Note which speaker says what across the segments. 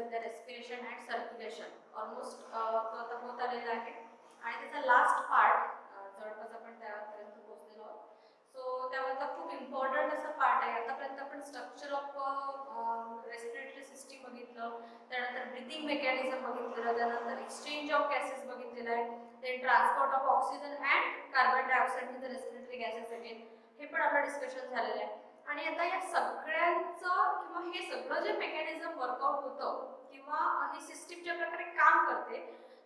Speaker 1: सध्या respiration and circulation almost होत आलेलं आहे आणि त्याचा लास्ट पार्ट जवळपास आपण त्यापर्यंत पोहोचलेलो आहोत. सो त्यामधला खूप इम्पॉर्टंट असा पार्ट आहे. आतापर्यंत आपण स्ट्रक्चर ऑफ रेस्पिरेटरी सिस्टीम बघितलं, त्यानंतर ब्रीथिंग मेकॅनिझम बघितलेलं, त्यानंतर एक्सचेंज ऑफ गॅसेस बघितलेलं आहे, then transport of oxygen and carbon dioxide in the respiratory gases again, हे पण आपलं डिस्कशन झालेलं आहे. आणि आता या सगळ्यांचं किंवा हे सगळं जे मेकॅनिझम वर्कआउट होतं किंवा ही सिस्टीम ज्या प्रकारे काम करते,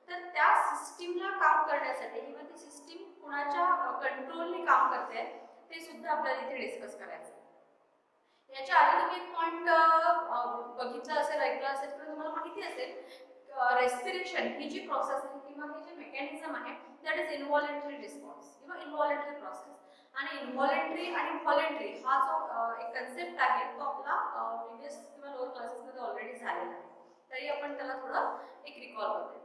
Speaker 1: तर त्या सिस्टीमला काम करण्यासाठी किंवा ती सिस्टीम कुणाच्या कंट्रोलने काम करते ते सुद्धा आपल्याला इथे डिस्कस करायचं आहे. याच्या आधी तुम्ही एक पॉइंट बघितलं असेल, ऐकलं असेल किंवा तुम्हाला माहिती असेल, रेस्पिरेशन ही जी प्रोसेस आहे किंवा हे जे मेकॅनिझम आहे दॅट इज इनव्हॉलंटरी रिस्पॉन्स किंवा इनव्हॉलंटरी प्रोसेस. आणि इनव्हॉलंटरी आणि व्हॉलंटरी हा जो एक कन्सेप्ट आहे तो आपला प्रिव्हियस किंवा लोअर क्लासेसमध्ये ऑलरेडी झालेला आहे, तरी आपण त्याला थोडं एक रिकॉल करूया.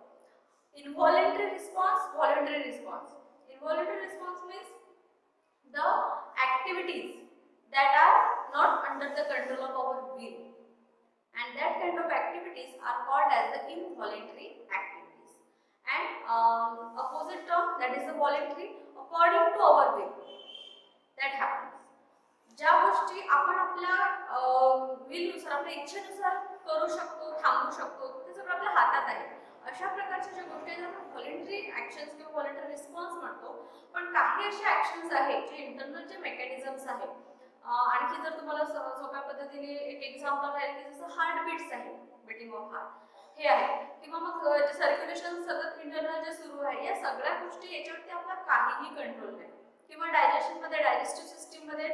Speaker 1: इनव्हॉलंटरी response, voluntary response. इनव्हॉलंटरी response means the activities that are not under the control of our will, and that kind of activities are called as the involuntary activities. And opposite term, that is the voluntary, according to our will that happens. ज्या गोष्टी आपण आपल्या will नुसार, आपल्या इच्छेनुसार करू शकतो, थांबवू शकतो, ते सगळं आपल्या हातात आहे. अशा प्रकारच्या ज्या गोष्टी आहेत आपण व्हॉलंटरी ॲक्शन्स किंवा व्हॉलंटरी रिस्पॉन्स म्हणतो. पण काही अशा ॲक्शन्स आहेत जे इंटरनल जे मेकॅनिझम्स आहेत, आणखी जर तुम्हाला सोप्या पद्धतीने एक एक्झाम्पल राहील की जसं हार्ट बीट्स आहे, बीटिंग ऑफ हार्ट हे आहे, किंवा मग जे सर्क्युलेशन सतत इंटरनल जे सुरू आहे, या सगळ्या गोष्टी याच्यावरती आपला काहीही कंट्रोल नाही. किंवा डायजेशनमध्ये, डायजेस्टिव्ह सिस्टीममध्ये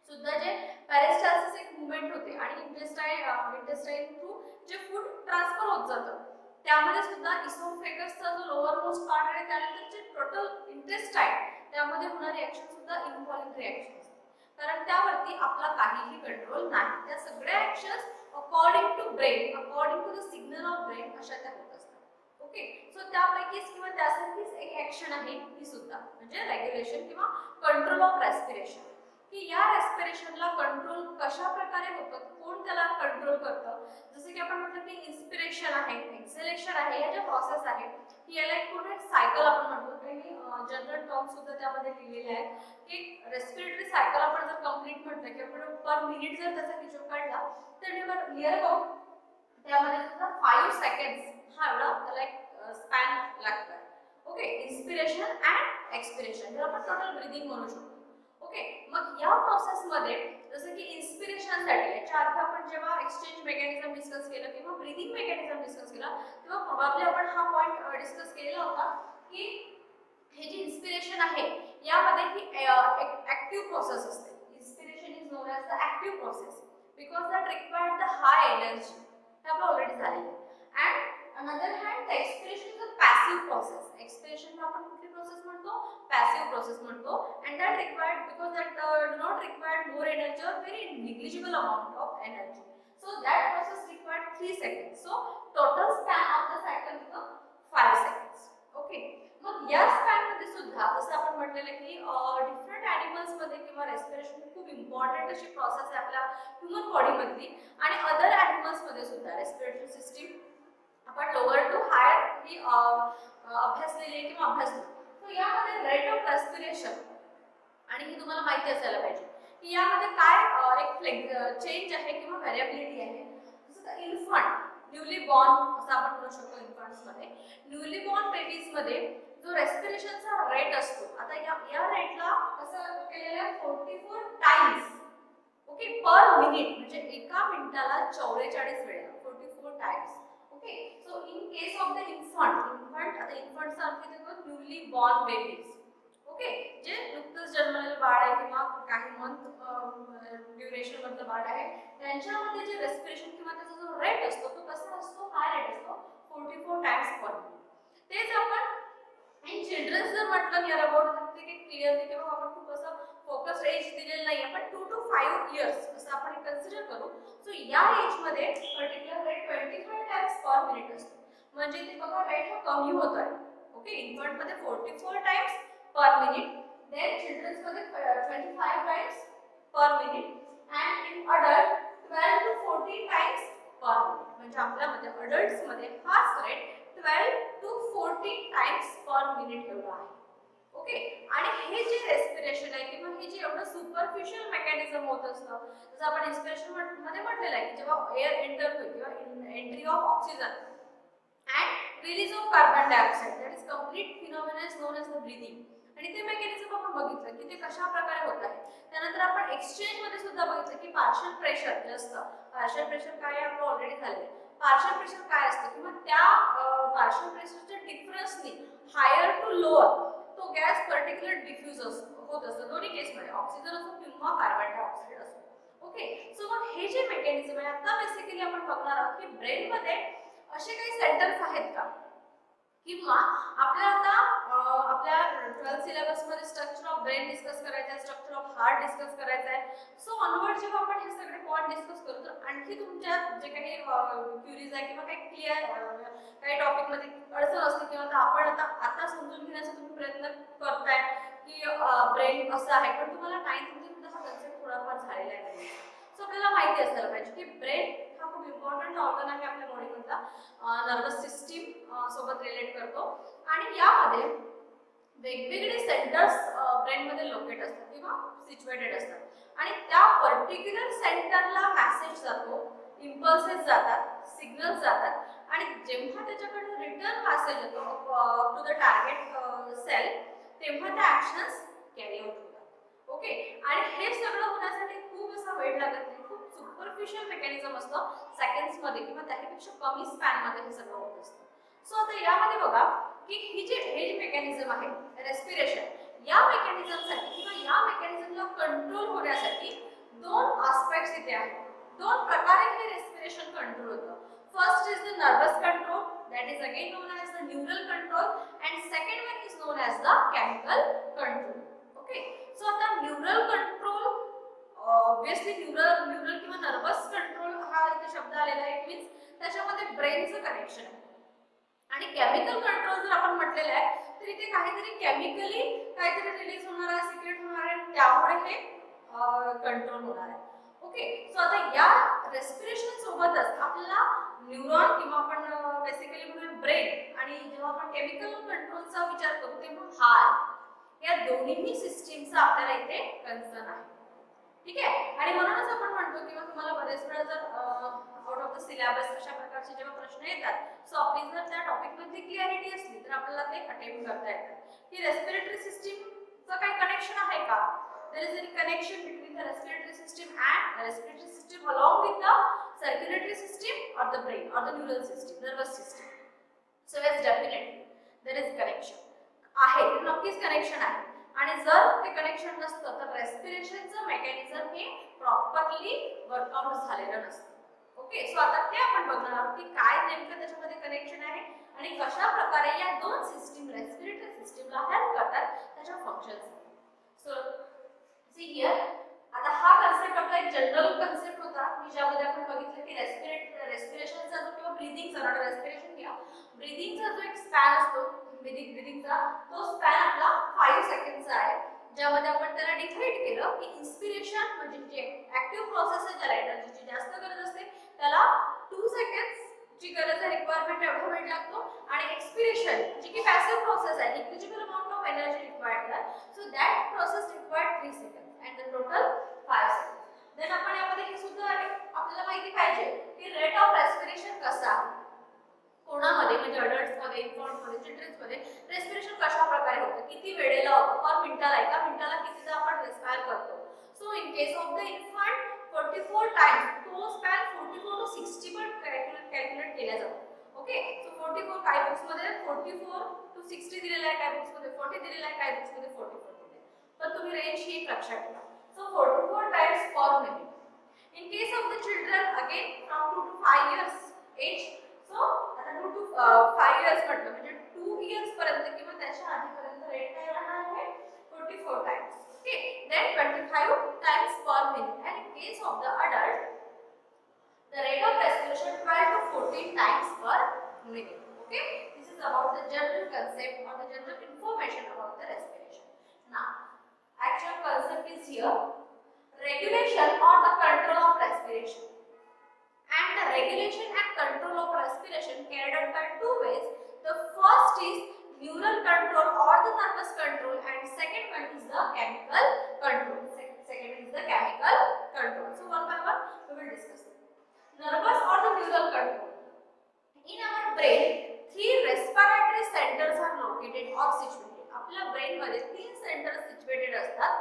Speaker 1: सुद्धा जे पॅरिस्टाल्सिस एक मुवमेंट होते आणि इंटेस्टाईन थ्रू जे फूड ट्रान्सफर होत जातं, त्यामध्ये सुद्धा इसोफेगसचा जो लोअर मोस्ट पार्ट आहे, त्यानंतर जे टोटल इंटेस्टाईन त्यामध्ये होणारी ऍक्शन सुद्धा इनव्हॉलंटरी ऍक्शन असते, कारण त्यावरती आपला काहीही कंट्रोल नाही. त्या सगळ्या actions according to brain, according to the signal of brain अशा त्या होत असतात. ओके, सो त्यापैकीच किंवा त्यासारखीच एक ऍक्शन आहे ही सुद्धा, म्हणजे रेग्युलेशन किंवा कंट्रोल ऑफ रेस्पिरेशन. की या रेस्पिरेशनला कंट्रोल कशा प्रकारे होतं, कोण त्याला कंट्रोल करतं. जसं की आपण म्हटलं की इन्स्पिरेशन आहे, एक्सेलेशन आहे, या ज्या प्रोसेस आहेत की याला एक पूर्ण सायकल आपण म्हणतो. काही जनरल टर्म सुद्धा त्यामध्ये लिहिलेले आहेत की रेस्पिरेटरी सायकल आपण जर कंप्लीट म्हटलं की आपण पर मिनिट जर त्याचा हिशोब काढला तर नियर अबाउट त्यामध्ये सुद्धा 5 सेकंड्स हा एवढा त्याला एक स्पॅन लागतो. ओके, इन्स्पिरेशन अँड एक्सपिरेशन ज्याला आपण टोटल ब्रीदिंग म्हणू शकतो. ओके, मग या प्रोसेस मध्ये जसं की इन्स्पिरेशन साठी याच्या आधी आपण जेव्हा एक्सचेंज मेकॅनिझम डिस्कस केलं किंवा ब्रीदिंग मेकॅनिझम डिस्कस केला तेव्हा प्रोबॅबली आपण हा पॉइंट डिस्कस केलेला होता की हे जे इन्स्पिरेशन आहे यामध्ये ही ऍक्टिव्ह प्रोसेस असते. Inspiration is known as the active process because that required the high energy, हे आपलं ऑलरेडी झालेलं आहे. And another hand the expiration is a passive process. एक्सपिरेशनला आपण कुठली प्रोसेस म्हणतो, पॅसिव्ह प्रोसेस म्हणतो. And that required because that do not required more energy or very negligible amount of energy. So that process required 3 seconds. So total span of the cycle become 5 seconds. Okay, मग या span मध्ये सुद्धा जसं आपण म्हटलेलं की different animals मध्ये किंवा रेस्पिरेशन खूप इम्पॉर्टंट अशी प्रोसेस आहे आपल्या ह्युमन बॉडी मधली. आणि अदर ॲनिमल्स मध्ये सुद्धा रेस्पिरेटरी सिस्टीम आपण लोअर टू हायर ही अभ्यासलेली आहे किंवा अभ्यासतो. सो यामध्ये रेट ऑफ रेस्पिरेशन आणि ही तुम्हाला माहिती असायला पाहिजे की यामध्ये काय एक चेंज आहे किंवा व्हेरिएबिलिटी आहे. जसं इन्फंट, न्यूली बॉर्न असं आपण म्हणू शकतो. इन्फंट्स मध्ये, न्यूली बॉर्न बेबीज मध्ये जो रेस्पिरेशनचा रेट असतो, आता या रेटला कसं केलेलं आहे 44 टाइम्स. ओके, पर मिनिट, म्हणजे एका मिनिटाला 44 वेळा 44 times. Okay, so in case of the infant, आता इन्फंटचा अर्थ येतो न्यूली बॉर्न बेबीज. ओके, जे नुकतंच जन्मलेलं बाळ आहे किंवा काही मंथ ड्युरेशन मधलं बाळ आहे, त्यांच्यामध्ये जे रेस्पिरेशन किंवा त्याचा जो रेट असतो तो कसा असतो, हाय रेट असतो, 44 टाइम्स पर मिनिट. तेच आपण इन चिल्ड्रन्स जर म्हटलं नियर अबाउट ते काही क्लिअरली किंवा आपण खूप असं फोकस एज दिलेलं नाही, आपण 2 to 5 इयर्स असं आपण कन्सिडर करू. सो या एज मध्ये particular rate 25 times per minute असतो. म्हणजे ते बघा रेट हा कमी होत आहे. ओके, इन्फंट मध्ये 44 times per minute, then children's मध्ये 25 times per minute, and in adult 12 to 14 times per minute. म्हणजे आपल्यामध्ये अडल्ट्स मध्ये हाच rate 12 to 14 times per minute एवढा आहे. ओके. आणि हे जे रेस्पिरेशन आहे किंवा हे जे एवढं सुपरफिशियल मेकॅनिझम होत असतं, जसं आपण इन्स्पिरेशन मध्ये म्हटलेलं आहे की जेव्हा एअर एंटर होईल किंवा entry of oxygen and release of carbon dioxide, that is complete phenomena is known as the breathing. आणि ते मेकॅनिझम आपण बघितलं की ते कशा प्रकारे होत आहे. त्यानंतर आपण एक्सचेंज मध्ये सुद्धा बघितलं की पार्शियल प्रेशर जे असतं, पार्शियल प्रेशर काय आहे आपलं ऑलरेडी झालेलं आहे. पार्शियल प्रेशर काय असतं किंवा त्या पार्शियल प्रेशरच्या डिफरन्सनी हायर टू लोअर तो गॅस पर्टिक्युलर डिफ्यूज होत असतो दोन्ही केसमध्ये, ऑक्सिजन असो किंवा कार्बन डायऑक्साइड असो. ओके. सो मग हे जे मेकॅनिझम आहे आता बेसिकली आपण बघणार आहोत की ब्रेन मध्ये असे काही सेंटर्स आहेत का, किंवा आपल्याला आता आपल्या 12th सिलेबस मध्ये स्ट्रक्चर ऑफ ब्रेन डिस्कस करायचं आहे, स्ट्रक्चर ऑफ हार्ट डिस्कस करायचं आहे. सो ऑनवर्ड जेव्हा आपण हे सगळे पॉइंट डिस्कस करू तर आणखी तुमच्या जे काही क्युरीज आहे किंवा काही क्लिअर काही टॉपिक मध्ये अडचण असते किंवा आपण आता समजून घेण्याचा तुम्ही प्रयत्न करताय की ब्रेन कसं आहे, पण तुम्हाला 9th मध्ये सुद्धा हा कन्सेप्ट थोडाफार झालेला आहे. सो आपल्याला माहिती असायला पाहिजे की ब्रेन हा खूप इम्पॉर्टंट ऑर्गन आहे आपल्या बॉडीमधला, नर्वस सिस्टीम सोबत रिलेट करतो आणि यामध्ये वेगवेगळे सेंटर्स ब्रेन मध्ये लोकेट असतात किंवा सिच्युएटेड असतात आणि त्या पर्टिक्युलर सेंटरला मेसेज जातो, इम्पल्सेस जातात, सिग्नल्स जातात आणि जेव्हा त्याच्याकडून रिटर्न मेसेज येतो टू द टार्गेट सेल तेव्हा त्या ऍक्शन्स कॅरी आउट होतात. ओके. आणि हे सगळं होण्यासाठी खूप असा वेळ लागत नाही, खूप सुपरफिशियल मेकॅनिझम असतं, सेकंड्स मध्ये किंवा त्यापेक्षा कमी स्पॅन मध्ये हे सगळं होत असतं. सो आता यामध्ये बघा की हे मेकॅनिझम आहे रेस्पिरेशन, या मेकॅनिझमसाठी किंवा या मेकॅनिझमला कंट्रोल होण्यासाठी दोन आस्पेक्ट्स इथे आहेत. दोन प्रकारे हे रेस्पिरेशन कंट्रोल होतं. First is the nervous control, that is again known as the neural control, and second one is known as the chemical control. Okay. So आता neural control obviously न्यूरल किंवा nervous control हा इथे शब्द आलेला आहे, it means त्याच्यामध्ये ब्रेनचं connection आहे. आणि केमिकल कंट्रोल जर आपण म्हटलेलं आहे तर इथे काहीतरी केमिकली काहीतरी रिलीज होणार आहे, सिक्रेट होणार आहे, त्यामुळे हे कंट्रोल होणार आहे. ओके. सो आता या रेस्पिरेशन सोबतच आपल्याला न्यूरॉन किंवा आपण बेसिकली म्हणूया ब्रेन आणि जेव्हा आपण केमिकल कंट्रोलचा विचार करू तेव्हा हार्ट, या दोन्ही सिस्टीमचा आपल्याला इथे कन्सर्न आहे. ठीक आहे. आणि म्हणूनच आपण म्हणतो किंवा तुम्हाला बरेच वेळा जर आउट ऑफ द सिलेबस अशा प्रकारचे जेव्हा प्रश्न येतात सो आपली जर त्या टॉपिक मध्ये क्लिअरिटी असली तर आपल्याला ते अटेम्प्ट करता येतात की रेस्पिरेटरी सिस्टीमचं काही कनेक्शन आहे का, there is any connection between the respiratory system and the respiratory system along with the circulatory system or the brain or the neural system, nervous system. So yes, definitely there is connection आहे, नक्कीच connection आहे. आणि जर ते connection नसतं तर रेस्पिरेशनचं mechanism हे properly workout झालेलं नसतं. ओके. सो आता ते आपण बघणार आहोत की काय नेमकं त्याच्यामध्ये कनेक्शन आहे आणि कशा प्रकारे या दोन सिस्टीम रेस्पिरेटरी सिस्टीमला हेल्प करतात त्याच्या फंक्शन्स. सो सी हियर, आता हा कन्सेप्ट आपला एक जनरल कन्सेप्ट होता की ज्यामध्ये आपण बघितलं की रेस्पिरेशनचा जो किंवा ब्रीथिंगचा नॉट रेस्पिरेशन किंवा ब्रीथिंगचा जो एक स्पॅन असतो ब्रीथिंगचा तो स्पॅन आपला 5 सेकंडचा आहे, ज्यामध्ये आपण त्याला डिफाईन केलं की इन्स्पिरेशन म्हणजे जे ऍक्टिव्ह प्रोसेस आहे ज्याला एनर्जीची जास्त गरज असते त्याला 2 सेकंड्स ची गरज आहे, रिक्वायरमेंट एवढा वेळ लागतो. आणि एक्सपिरेशन जी की पॅसिव्ह प्रोसेस आहे, negligible amount of energy required आहे, so that process required 3 seconds and the total 5 seconds. Then आपण यामध्ये हे सुद्धा आपल्याला माहिती पाहिजे की रेट ऑफ रेस्पिरेशन कसा आहे कोणामध्ये, म्हणजे अडल्ट्स मध्ये, इन्फंट मध्ये, चिल्ड्रन्स मध्ये रेस्पिरेशन कशा प्रकारे होतं, किती वेळेला होतं, पर मिनिटाला, एका मिनिटाला कितीदा आपण रेस्पायर करतो. So in case of the infant 44 times, तो स्पॅन 44 टू 60 पण कॅल्क्युलेट केला जातो. ओके. सो 44 काही बुक्स मध्ये 44 टू 60 दिलेला आहे, काही बुक्स मध्ये 40 दिलेला आहे, काही बुक्स मध्ये 44 दिलेला आहे, पण तुम्ही रेंज ही एक लक्षात ठेवा. So 44 times per minute. In case of the children again from 2 to 5 years age, so आता 2 to 5 years म्हटलं म्हणजे 2 years पर्यंत किंवा त्याच्या आधीपर्यंत रेट काय राहणार आहे 44 times. Okay. Then 25 times per minute. And in case of the adult the rate of respiration 12 to 14 times per minute. Okay. This is about the general concept or the general information about the respiration. Now actual concept is here regulation or the control of respiration and and regulation and control of respiration carried out by two ways. The first is neural control or the nervous control, and second one is the chemical control. Second is the chemical control. So one by one we will discuss it. Nervous or the neural control. In our brain, three respiratory centers are located or situated. आपल्या brain मध्ये तीन centres situated असतात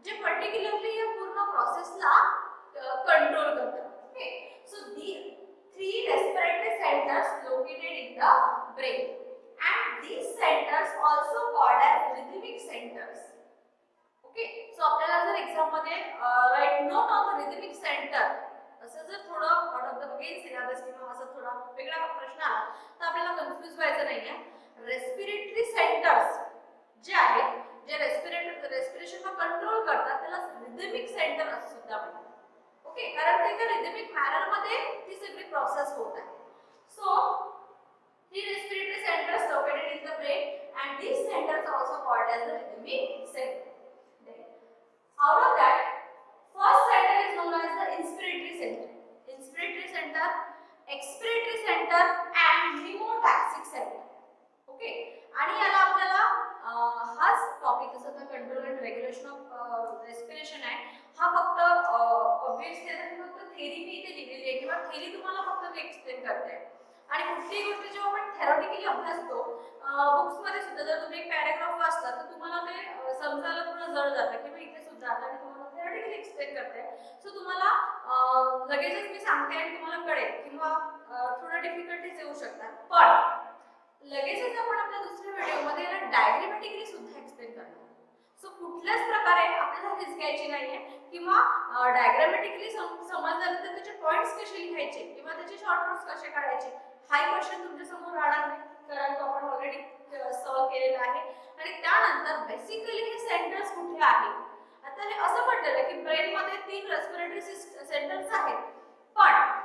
Speaker 1: जे particularly या पूर्ण प्रोसेसला control करतात. Okay, so the three respiratory centers located in the brain, and these centers also called as rhythmic centers. Okay, so आपल्याला जर एक्झाम मध्ये write note on the rhythmic center असं जर थोडं out of the main syllabus किंवा असं थोडा वेगळा प्रश्न आला तर आपल्याला कन्फ्यूज व्हायचं नाहीये. रेस्पिरेटरी सेंटर्स जे आहेत, जे रेस्पिरेशनला कंट्रोल करतात, त्याला रिदमिक सेंटर असं सुद्धा म्हणतात. ओके, कारण ते एका रिदमिक मॅनर मध्ये ती सगळी प्रोसेस होत आहे. So three respiratory centers located in the brain, and these centers are also called as the rhythmic center. Out of that, first center is known as the inspiratory center. Inspiratory center, expiratory center, and pneumotaxic center. Okay, आणि याला आपल्याला हाच topic जसं का control and regulation of respiration आहे, हा फक्त obviously फक्त थेरी मी इथे लिहिलेली आहे किंवा थेरी तुम्हाला फक्त मी एक्सप्लेन करते. आणि कुठलीही गोष्ट जेव्हा आपण थेरॉटिकली अभ्यासतो, बुक्स मध्ये सुद्धा जर तुम्ही एक पॅराग्राफ वाचता तर तुम्हाला ते समजायला थोडं जड जातं की मी इथे सुद्धा आता मी तुम्हाला थेरॉटिकली एक्सप्लेन करते. सो तुम्हाला लगेचच मी सांगते आणि तुम्हाला कळेल किंवा थोडं डिफिकल्टीज येऊ शकतात, पण लगेचच आपण आपल्या दुसऱ्या व्हिडिओमध्ये याला डायग्रामॅटिकली सुद्धा एक्सप्लेन करणार. सो कुठल्याच प्रकारे आपल्याला रिस्क घ्यायची नाहीये किंवा डायग्रामॅटिकली समजल्यानंतर त्याचे पॉइंट्स कसे लिहायचे किंवा त्याचे शॉर्ट नोट्स कसे काढायचे हाही क्वेश्चन तुमच्या समोर राहणार नाही, कारण तो आपण ऑलरेडी सॉल्व केलेला आहे. आणि त्यानंतर बेसिकली हे सेंटर्स कुठे आहेत. आता हे असं म्हटलेलं आहे की ब्रेन मध्ये तीन रेस्पिरेटरी सेंटर्स आहेत, पण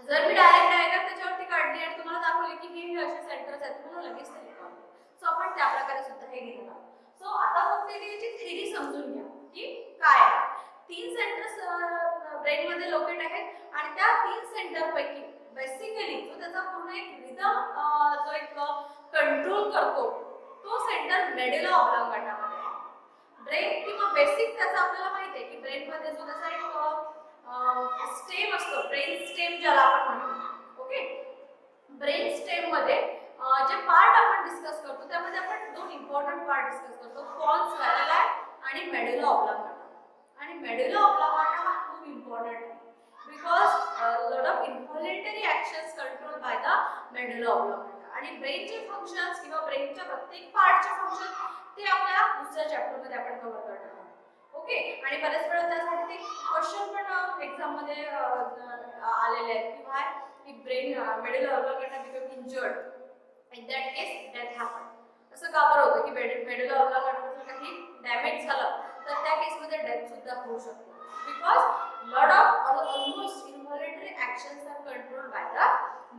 Speaker 1: जर मी डायरेक्ट डायग्राम त्याच्यावरती काढली आणि तुम्हाला दाखवली की हे असे सेंटर्स आहेत, तुम्हाला लगेच ते कळेल. सो आपण त्या प्रकारे सुद्धा हे घेणार आहोत. सो आता फक्त याची थेरी समजून घ्या की काय आहे. तीन सेंटर्स ब्रेन मध्ये लोकेट आहेत आणि त्या तीन सेंटर पैकी बेसिकली जो त्याचा पूर्ण एक रिदम जो एक कंट्रोल करतो तो सेंटर मेडुला ऑब्लांगाटा मध्ये आहे. ब्रेन किंवा बेसिक त्याचा आपल्याला माहिती आहे की ब्रेन मध्ये जो त्याचा एक स्टेम असतो, ब्रेन स्टेम ज्याला आपण म्हणतो. ओके, ब्रेन स्टेम मध्ये जे पार्ट आपण डिस्कस करतो त्यामध्ये आपण दोन इम्पॉर्टंट पार्ट डिस्कस करतो, पॉन्स व्हॅरेलाय आणि मेडुला ऑब्लांगाटा. आणि मेडुला ऑब्लांगाटा हा खूप इम्पॉर्टंट आहे because lot of involuntary actions control by the medulla oblongata. आणि ब्रेनचे फंक्शन्स किंवा ब्रेनच्या प्रत्येक पार्टचे फंक्शन ते आपल्या दुसऱ्या चॅप्टर मध्ये आपण कव्हर करणार आहोत. ओके, आणि बरेच वेळा त्यासाठी ते क्वेश्चन पण एक्झाम मध्ये आलेले आहेत की व्हाय की brain medulla oblongata become injured, in that case death happen. असं का बरं होतं की मेडुला ऑब्लांगाटा काही डॅमेज झालं तर त्या केस मध्ये डेथ सुद्धा होऊ शकते because lot of almost involuntary actions are controlled by the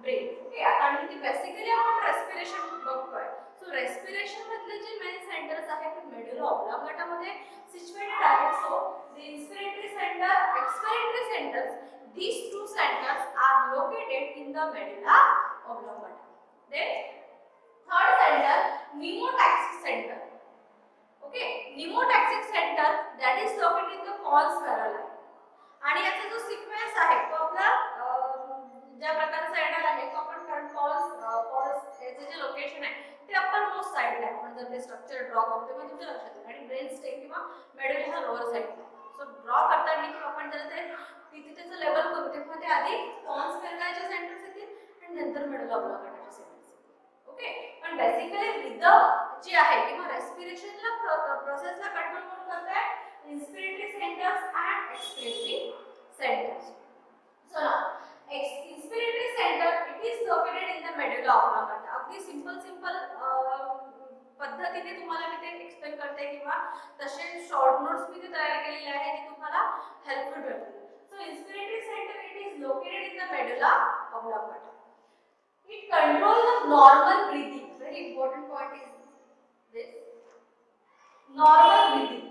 Speaker 1: brain. Okay, आता आणि बेसिकली आपण रेस्पिरेशन बघतोय. सो रेस्पिरेशन मधले जे मेन सेंटर्स आहेत ते मेडुला ऑब्लांगाटा मध्ये सिच्युएटेड आहेत. So the inspiratory centre, expiratory centres, these two centers are located in the medulla oblongata. Then third center, pneumotaxic center. Okay, pneumotaxic center that is located in the pons varae. आणि याचा जो sequence आहे तो आपला ज्या प्रकारचा येणार आहे तो आपण करंट पॉल्स याचे जे लोकेशन आहे ते अप्पर मोस्ट साइडला आहे. आपण जर ते स्ट्रक्चर ड्रॉ करतो तेव्हा तुमच्या लक्षात येईल. आणि ब्रेन स्टेम किंवा मेडुला हा लोअर साइडला. सो ड्रॉ करताना किंवा आपण जर ते तिथे त्याचं लेवल करू तेव्हा ते आधी पॉन्स व्हॅरेलायच्या सेंटर्स येतील आणि नंतर मेडुला ऑब्लांगाटाच्या सेंटर्स येतील. ओके, पण बेसिकली रिदम जी आहे किंवा रेस्पिरेशनला प्रोसेसला कंट्रोल करून करते inspiratory centres and expiratory centres. So now inspiratory center, it is located in the medulla oblongata. अगदी सिंपल पद्धतीने तुम्हाला मी ते एक्सप्लेन करते किंवा तसे शॉर्ट नोट्स मी ते तयार केलेले आहे जे तुम्हाला हेल्पफुल ठरतील. So inspiratory center, it is located in the medulla oblongata. It controls the normal breathing. Very important point is this. Normal breathing.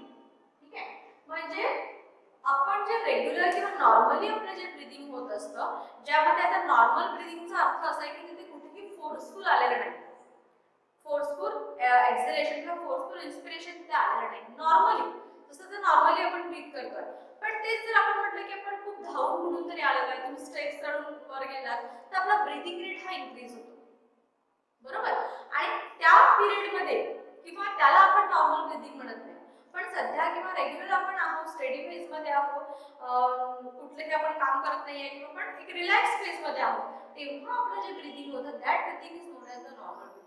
Speaker 1: ठीक आहे, म्हणजे आपण जे रेग्युलर किंवा नॉर्मली आपले जे ब्रीदिंग होत असतं, ज्यामध्ये आता नॉर्मल ब्रीदिंगचा अर्थ असा आहे की तिथे कुठेही फोर्सफुल आलेलं नाही, फोर्सफुल एक्झलेशन किंवा फोर्सफुल इन्स्पिरेशन तिथे आलेलं नाही. नॉर्मली जसं तर नॉर्मली आपण ब्रीथ करतोय, पण तेच जर आपण म्हटलं की आपण खूप धावून म्हणून तरी आलेलो आहे, तुम्ही स्टेप्स चढून वर गेलात, तर आपला ब्रीथिंग रेट हा इन्क्रीज होतो, बरोबर. आणि त्या पिरियड मध्ये किंवा त्याला आपण नॉर्मल ब्रीथिंग म्हणत नाही, पण सध्या किंवा रेग्युलर आपण आहोत, स्टडी फेज मध्ये आहोत, कुठलेही आपण काम करत नाहीये किंवा आपण एक रिलॅक्स फेज मध्ये आहोत, तेव्हा आपलं जे ब्रीथिंग होतं that breathing is known as the normal breathing.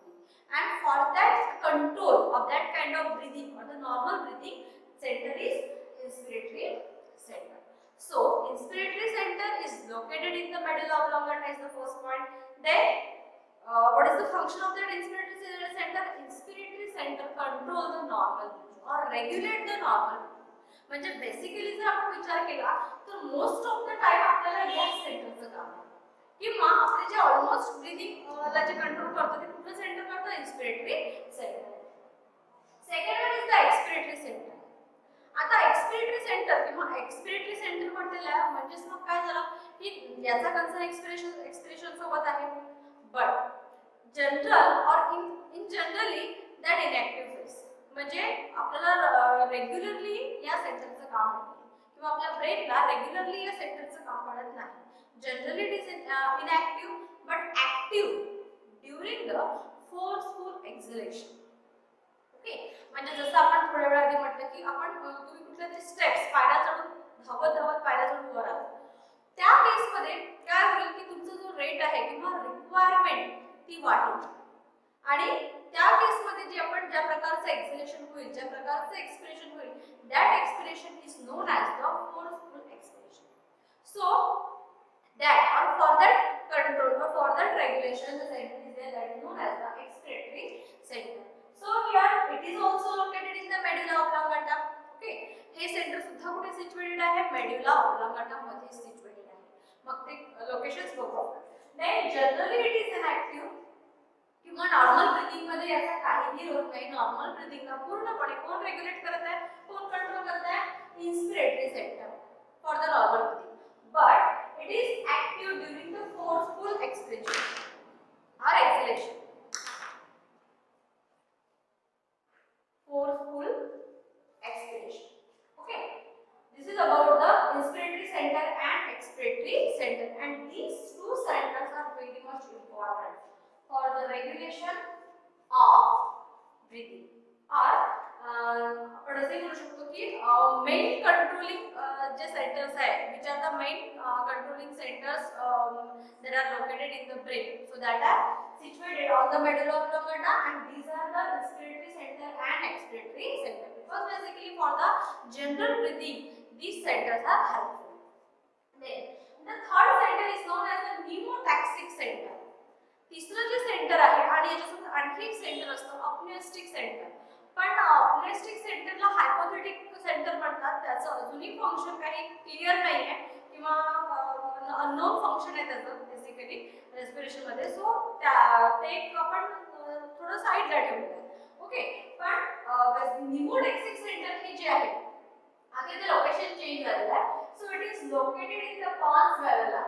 Speaker 1: And for that control of that kind of breathing or the normal breathing center is inspiratory center. So inspiratory center is located in the medulla oblongata is the first point. Then what is the function of that inspiratory center? Inspiratory center control the normal breathing or regulate the normal breathing. म्हणजे basically जर आपण विचार केला तर most of the time आपल्याला या सेंटरचं काम आहे, किंवा आपले जे ऑलमोस्ट ब्रीथिंगला जे कंट्रोल करतो ते कुठलं सेंटर करतो? Inspiratory centre. Second one is the expiratory centre. आता एक्सपिरेटरी सेंटर किंवा एक्सपिरेटरी सेंटर म्हटलेलं म्हणजेच मग काय झालं की याचा कन्सर्न एक्सपिरेशन सोबत आहे, बट जनरल और इन जनरली दॅट इनएक्टिव्ह फेज, म्हणजे आपल्याला रेग्युलरली या सेंटरचं काम नाही किंवा आपल्या ब्रेनला रेग्युलरली या सेंटरचं काम पडत नाही. Generally it is inactive but active during the forceful exhalation. Okay, म्हणजे जसं आपण थोड्या वेळ आधी म्हटलं की आपण तुम्ही कुठल्या तरी स्टेप्स पायऱ्या चढून धावत धावत पायऱ्या चढून वर आलात, त्या केस मध्ये काय होईल की तुमचा जो रेट आहे किंवा रिक्वायरमेंट ती वाढेल, आणि त्या केस मध्ये जे आपण ज्या प्रकारचं एक्सलेशन होईल, ज्या प्रकारचं एक्सपिरेशन होईल, that expiration is known as the forceful expiration. So that or for that control or for that regulation the center is there that is known as the expiratory center. So here it is also located in the medulla oblongata. Okay, हे centre सुद्धा कुठे situated आहे? मेड्युला oblongata मध्ये situated आहे. मग ते locations बघू. then generally it is inactive किंवा नॉर्मल ब्रीथिंग मध्ये याचा काहीही रोल नाही. नॉर्मल ब्रीथिंगला पूर्णपणे कोण रेग्युलेट करत आहे, कोण कंट्रोल करत आहे? Inspiratory centre for the normal breathing, but it is active during the forceful expiration or exhalation. Forceful expiration. Okay, this is about the inspiratory center and expiratory center, and these two centers are very much important for the regulation of breathing. Or आपण असे म्हणू शकतो की main controlling जे centres आहे, which are the main controlling centers that are located in the brain, so that are situated on the medulla oblongata, and these are the inspiratory center and expiratory center, because basically for the general breathing these centers are helpful. Then the third center is known as the pneumotaxic center. तिसरं जे centre आहे आणि याच्यासोबत आणखी एक centre असतं अप्नेस्टिक centre, पण अप्नेस्टिक सेंटरला हायपोथेटिक सेंटर म्हणतात. त्याचं अजूनही फंक्शन काही क्लिअर नाही आहे किंवा अननोन फंक्शन आहे त्याचं बेसिकली रेस्पिरेशन मध्ये, सो ते आपण थोडं साईडला ठेवूया. ओके, पण न्यूमोटॅक्सिक सेंटर हे जे आहे आता इथे लोकेशन चेंज झालेलं आहे. So it is located in the pons varolii.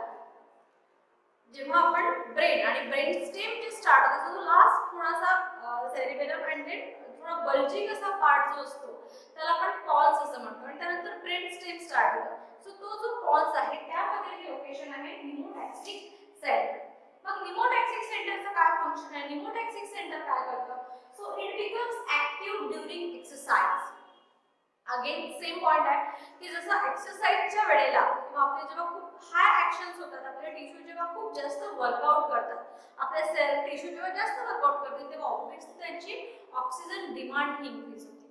Speaker 1: जेव्हा आपण ब्रेन आणि ब्रेन स्टेम जे स्टार्ट होतो, तो लास्ट थोडासा सेरिबेलम अँड देन थोडा बल्जिंग असा पार्ट जो असतो त्याला आपण पॉन्स असं म्हणतो, आणि त्यानंतर ब्रेन स्टेम स्टार्ट होतो. सो तो जो पॉन्स आहे त्यामध्ये हे लोकेशन आहे न्यूमोटॅक्सिक सेंटर. मग न्यूमोटॅक्सिक सेंटरचं काय फंक्शन आहे? न्यूमोटॅक्सिक सेंटर काय करतं? So it becomes active during exercise. Again same point आहे की जसं एक्सरसाइजच्या वेळेला किंवा आपले जेव्हा खूप हाय ऍक्शन्स होतात, आपले टिश्यू जेव्हा खूप जास्त वर्कआउट करतात, आपले सेल टिश्यू जेव्हा जास्त वर्कआउट करतात, तेव्हा ऑब्व्हियसली त्यांची ऑक्सिजन डिमांड ही इन्क्रीज होते,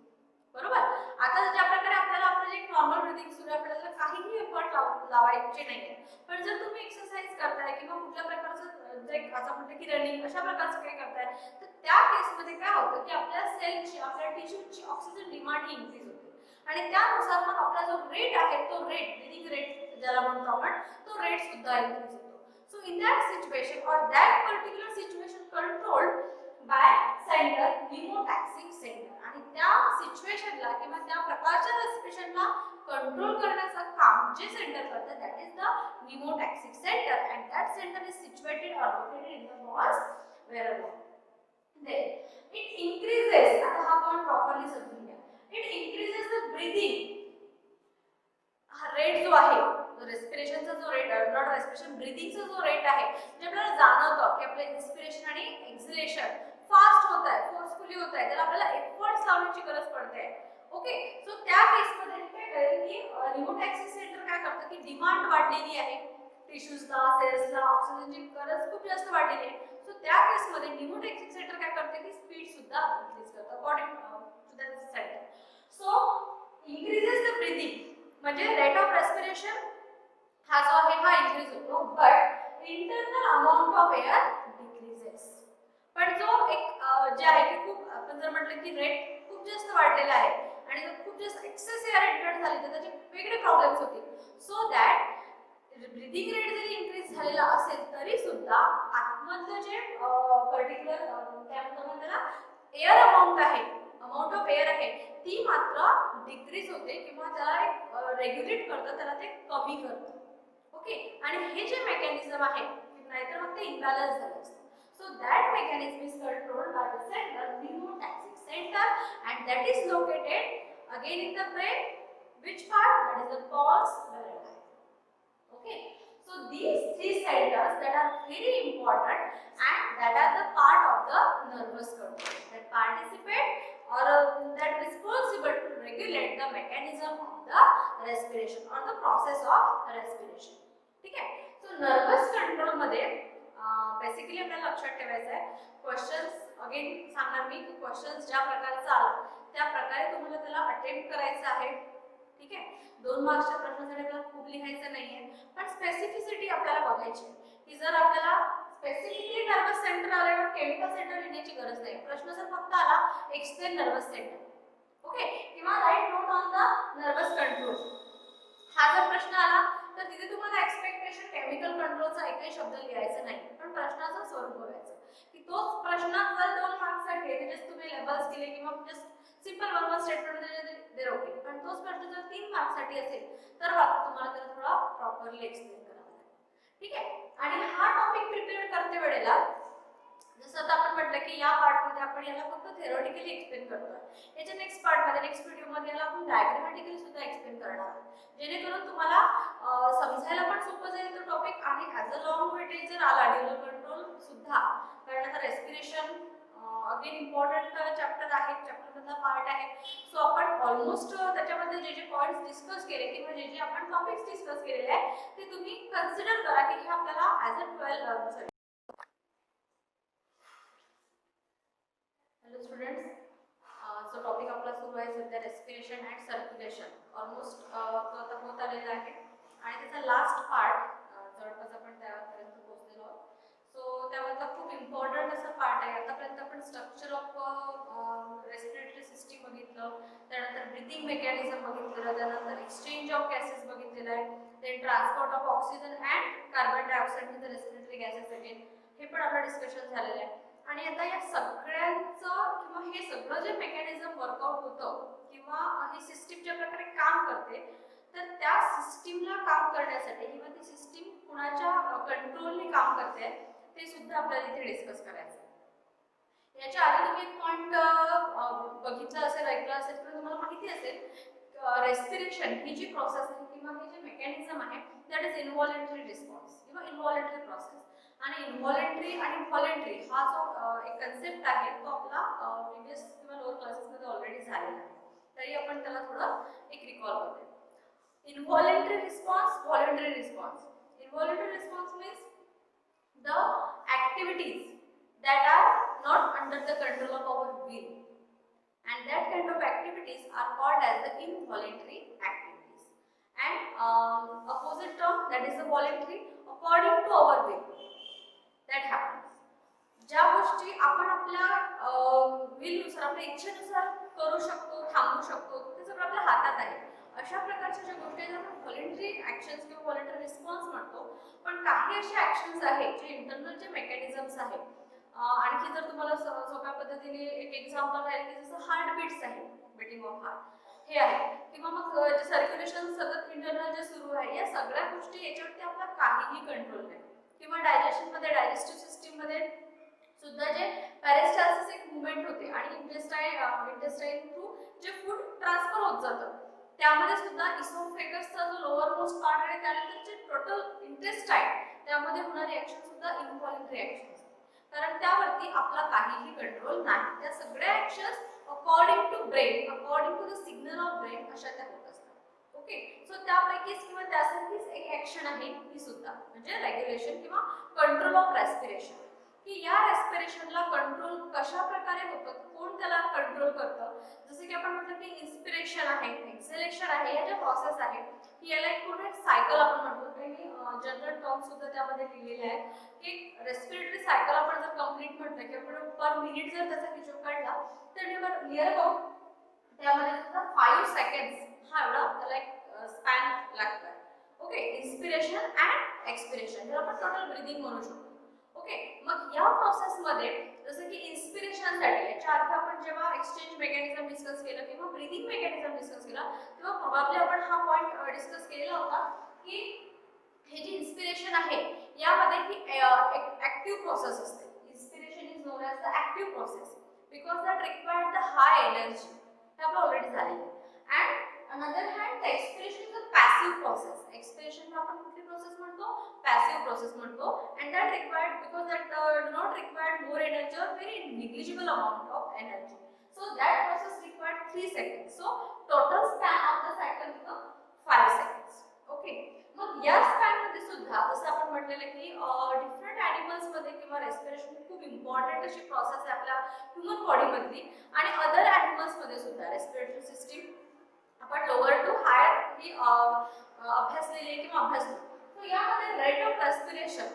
Speaker 1: बरोबर. आता ज्या प्रकारे आपल्याला आपलं जे नॉर्मल ब्रीथिंग सुरू आहे, आपल्याला काहीही एफर्ट लावायचे नाहीये, पण जर तुम्ही एक्सरसाइज करताय किंवा कुठल्या प्रकारचं जे असं म्हणतो की रनिंग अशा प्रकारचं काही करताय, तर त्या केसमध्ये काय होतं की आपल्या सेलची आपल्या टिश्यूची ऑक्सिजन डिमांड ही इन्क्रीज होते, आणि त्यानुसार मग आपला जो रेट आहे तो रेट ब्रीथिंग रेट ज्याला म्हणतो आपण, तो रेट सुद्धा इन्क्रीज होतो. So in that situation or that particular situation controlled by centre pneumotaxic centre, आणि त्या सिच्युएशनला किंवा त्या प्रकारच्या रेस्पिरेशनला कंट्रोल करण्याचं काम जे सेंटर करतं that is the pneumotaxic centre and that centre is situated or located in the balls wherever then it increases. आता हा पॉइंट प्रॉपरली समजून घ्या. It increases the breathing. हा रेट जो आहे रेस्पिरेशनचा जो रेट नॉट रेस्पिरेशन ब्रीथिंगचा जो रेट आहे जे आपल्याला जाणवतं की आपलं इन्स्पिरेशन आणि एक्झिलेशन फास्ट होत आहे फोर्सफुली होत आहे त्याला आपल्याला एफर्ट्स लावण्याची गरज पडते. ओके सो त्या केसमध्ये काय करेल की निमोटॅक्सिक सेंटर काय करतं की डिमांड वाढलेली आहे टिश्यूजला सेल्सला ऑक्सिजनची गरज खूप जास्त वाढलेली आहे. सो त्या केसमध्ये निमोटॅक्सिक सेंटर काय करते की स्पीड सुद्धा इन्क्रीज करतं according to the centre. So increases the breathing म्हणजे रेट ऑफ रेस्पिरेशन हा जो आहे हा इन्क्रीज होतो but internal amount of air decreases. पण जो एक जे आहे की खूप आपण जर म्हटलं की रेट खूप जास्त वाढलेला आहे आणि जर खूप जास्त एक्सेस एअर एंटर झाली तर त्याचे वेगळे प्रॉब्लेम्स होतील. सो दॅट ब्रीथिंग रेट जरी इन्क्रीज झालेला असेल तरी सुद्धा आतमधलं जे पर्टिक्युलर काय म्हणतो त्याला एअर अमाउंट आहे अमाउंट ऑफ एअर आहे ती मात्र डिक्रीज होते किंवा त्याला एक रेग्युलेट करतं त्याला ते कमी करतं. ओके आणि हे जे मेकॅनिझम आहे नाहीतर मग ते इम्बॅलन्स झालं असतं. So that mechanism is controlled by the center, nemotaxic center, and that is located again in the brain. Which part? That is the pons valvi. Okay. So these three centers that are very important and that are the part of the nervous control that participate or that responsible to regulate the mechanism of the respiration or the process of respiration. ठीक आहे. So nervous control मध्ये basically आपल्याला लक्षात ठेवायचं आहे questions again सांगणार मी की questions ज्या प्रकारचा आला त्या प्रकारे तुम्हाला त्याला अटेम्प्ट करायचं आहे. ठीक आहे 2 मार्क्सच्या प्रश्नासाठी आपल्याला खूप लिहायचं नाहीये पण स्पेसिफिसिटी आपल्याला बघायची की जर आपल्याला स्पेसिफिकली नर्वस सेंटर आल्यावर केमिकल सेंटर लिहिण्याची गरज नाही. प्रश्न जर फक्त आला एक्सप्लेन नर्वस सेंटर ओके किंवा write note on the nervous control हा जर प्रश्न आला तर तिथे तुम्हाला एक्सपेक्टेशन केमिकल कंट्रोलचा एकही शब्द लिहायचा नाही पण प्रश्नाचं स्वरूप बघायचं की तोच प्रश्न जर 2 मार्क्ससाठी आहे जस्ट तुम्ही लेबल्स केले किंवा जस्ट सिंपल वन स्टेटमेंट दिले देर ओके पण तोच प्रश्न जर 3 मार्क्ससाठी असेल तर वाटतं तुम्हाला त्याला थोडा प्रॉपरली एक्सप्लेन करावा लागेल. ठीक आहे आणि हा टॉपिक प्रिपेअर करते वेळेला जसं आता आपण म्हटलं की या पार्टमध्ये आपण याला फक्त थेरोटिकली एक्सप्लेन करतोय याच्या नेक्स्ट पार्टमध्ये नेक्स्ट व्हिडिओमध्ये याला आपण डायग्रामॅटिकली सुद्धा एक्सप्लेन करणार आहोत जेणेकरून तुम्हाला समजायला पण सोपं जाईल तो टॉपिक आणि ॲज अ लॉंग वेटेज जर आला न्यूरल कंट्रोल सुद्धा कारण आता रेस्पिरेशन अगेन इम्पॉर्टंट चॅप्टर आहे चॅप्टरमधला पार्ट आहे. सो आपण ऑलमोस्ट त्याच्यामध्ये जे जे पॉईंट्स डिस्कस केले किंवा जे जे आपण टॉपिक्स डिस्कस केलेले आहे ते तुम्ही कन्सिडर करा की हे आपल्याला as a 12 hello students. So topic आपला सुरू आहे सध्या रेस्पिरेशन अँड सर्क्युलेशन ऑलमोस्ट आता होत आलेला आहे आणि त्याचा लास्ट पार्ट जवळपास आपण त्यापर्यंत पोहोचलेलो आहोत. सो त्यामधला खूप इम्पॉर्टंट असा पार्ट आहे. आतापर्यंत आपण स्ट्रक्चर ऑफ रेस्पिरेटरी सिस्टीम बघितलं त्यानंतर ब्रीथिंग मेकॅनिझम बघितलेलं त्यानंतर एक्सचेंज ऑफ गॅसेस बघितलेलं आहे then transport of oxygen and carbon dioxide in the respiratory gases again हे पण आपलं डिस्कशन झालेलं आहे. आणि आता या सगळ्यांचं किंवा हे सगळं जे मेकॅनिझम वर्कआउट होतं किंवा ही सिस्टीम ज्या प्रकारे काम करते तर त्या सिस्टीमला काम करण्यासाठी किंवा ती सिस्टीम कुणाच्या कंट्रोलने काम करते ते सुद्धा आपल्याला इथे डिस्कस करायचं. याच्या आधी तुम्ही एक पॉइंट बघितलं असेल ऐकलं असेल किंवा तुम्हाला माहिती असेल रेस्पिरेशन ही जी प्रोसेस आहे किंवा हे जे मेकॅनिझम आहे दॅट इज इनव्हॉलंटरी रिस्पॉन्स किंवा इनव्हॉलंटरी प्रोसेस आणि इनव्हॉलंटरी आणि व्हॉलंटरी हा जो एक कन्सेप्ट आहे तो आपला प्रिव्हियस किंवा लोअर क्लासेसमध्ये ऑलरेडी झालेला आहे तरी आपण त्याला थोडं एक रिकॉल करूया. इनव्हॉलंटरी response voluntary response. इनव्हॉलंटरी response means the activities that are not under the control of our will and that kind of activities are called as the involuntary activities and opposite term that is the voluntary according to our will that happens. ज्या गोष्टी आपण आपल्या will नुसार आपल्या इच्छेनुसार करू शकतो थांबवू शकतो ते सगळं आपल्या हातात आहे अशा प्रकारच्या ज्या गोष्टी आहेत आपण व्हॉलंटरी ॲक्शन्स किंवा व्हॉलंटरी रिस्पॉन्स म्हणतो. पण काही असे ॲक्शन्स आहेत जे इंटरनल जे मेकॅनिझम्स आहेत आणखी जर तुम्हाला सोप्या पद्धतीने एक एक्झाम्पल राहील की जसं हार्टबीट्स आहे बीटिंग ऑफ हार्ट हे आहे किंवा मग जे सर्क्युलेशन सतत इंटरनल जे सुरू आहे या सगळ्या गोष्टी याच्यावरती आपला काहीही कंट्रोल नाही. किंवा डायजेशन मध्ये डायजेस्टिव्ह सिस्टीम मध्ये सुद्धा जे पेरिस्टाल्सिस एक मूवमेंट होते आणि इंटेस्टाईन थ्रू जे फूड ट्रान्सफर होत जातं त्यामध्ये सुद्धा इसोफेगसचा जो लोअर मोस्ट पार्ट आहे त्यानंतर जे टोटल इंटेस्टाईन त्यामध्ये होणारी ऍक्शन सुद्धा इनव्हॉल्युंटरी ऍक्शन असते, कारण त्यावरती आपला काहीही कंट्रोल नाही. त्या सगळ्या actions according to brain, according to the signal of brain अशा त्या होत असतात. ओके, सो त्यापैकीच किंवा त्यासारखीच एक ऍक्शन आहे ही सुद्धा म्हणजे रेग्युलेशन किंवा कंट्रोल ऑफ रेस्पिरेशन. की या रेस्पिरेशनला कंट्रोल कशा प्रकारे होतं, कोण त्याला कंट्रोल करतं. जसं की आपण म्हटलं की इन्स्पिरेशन आहे, एक्सेलेशन आहे, या ज्या प्रोसेस आहेत की याला एक पूर्ण सायकल आपण म्हणतो. काही जनरल टर्म सुद्धा त्यामध्ये लिहिलेले आहेत की रेस्पिरेटरी सायकल आपण जर कंप्लीट म्हटलं की आपण पर मिनिट जर त्याचा हिशोब काढला तर नियर अबाउट त्यामध्ये सुद्धा 5 सेकंड्स हा एवढा त्याला एक स्पॅन लागतोय. ओके, इन्स्पिरेशन अँड एक्सपिरेशन ज्याला आपण टोटल ब्रीदिंग म्हणू शकतो. ओके, मग या प्रोसेस मध्ये जसं की इन्स्पिरेशन साठी याच्या आधी आपण जेव्हा एक्सचेंज मेकॅनिझम डिस्कस केलं किंवा ब्रीदिंग मेकॅनिझम डिस्कस केला तेव्हा प्रोबॅबली आपण हा पॉइंट डिस्कस केलेला होता की हे जे इन्स्पिरेशन आहे यामध्ये ही एक ऍक्टिव्ह प्रोसेस असते. Inspiration is known as the active process because that required the high energy. हे आपलं ऑलरेडी झालेलं आहे. And another hand the expiration is a passive process. एक्सपिरेशनला आपण कुठली प्रोसेस म्हणतो, पॅसिव्ह प्रोसेस म्हणतो. And that required because that do not required more energy or very negligible amount of energy. So that process required 3 seconds. So total span of the cycle become 5 seconds. Okay, मग या span मध्ये सुद्धा जसं आपण म्हटलेलं की different animals मध्ये किंवा रेस्पिरेशन खूप इम्पॉर्टंट अशी प्रोसेस आहे आपल्या ह्युमन बॉडी मधली आणि अदर ॲनिमल्स मध्ये सुद्धा रेस्पिरेटरी सिस्टीम आपण लोअर टू हायर ही अभ्यासलेली आहे किंवा अभ्यासतो. सो यामध्ये रेट ऑफ रेस्पिरेशन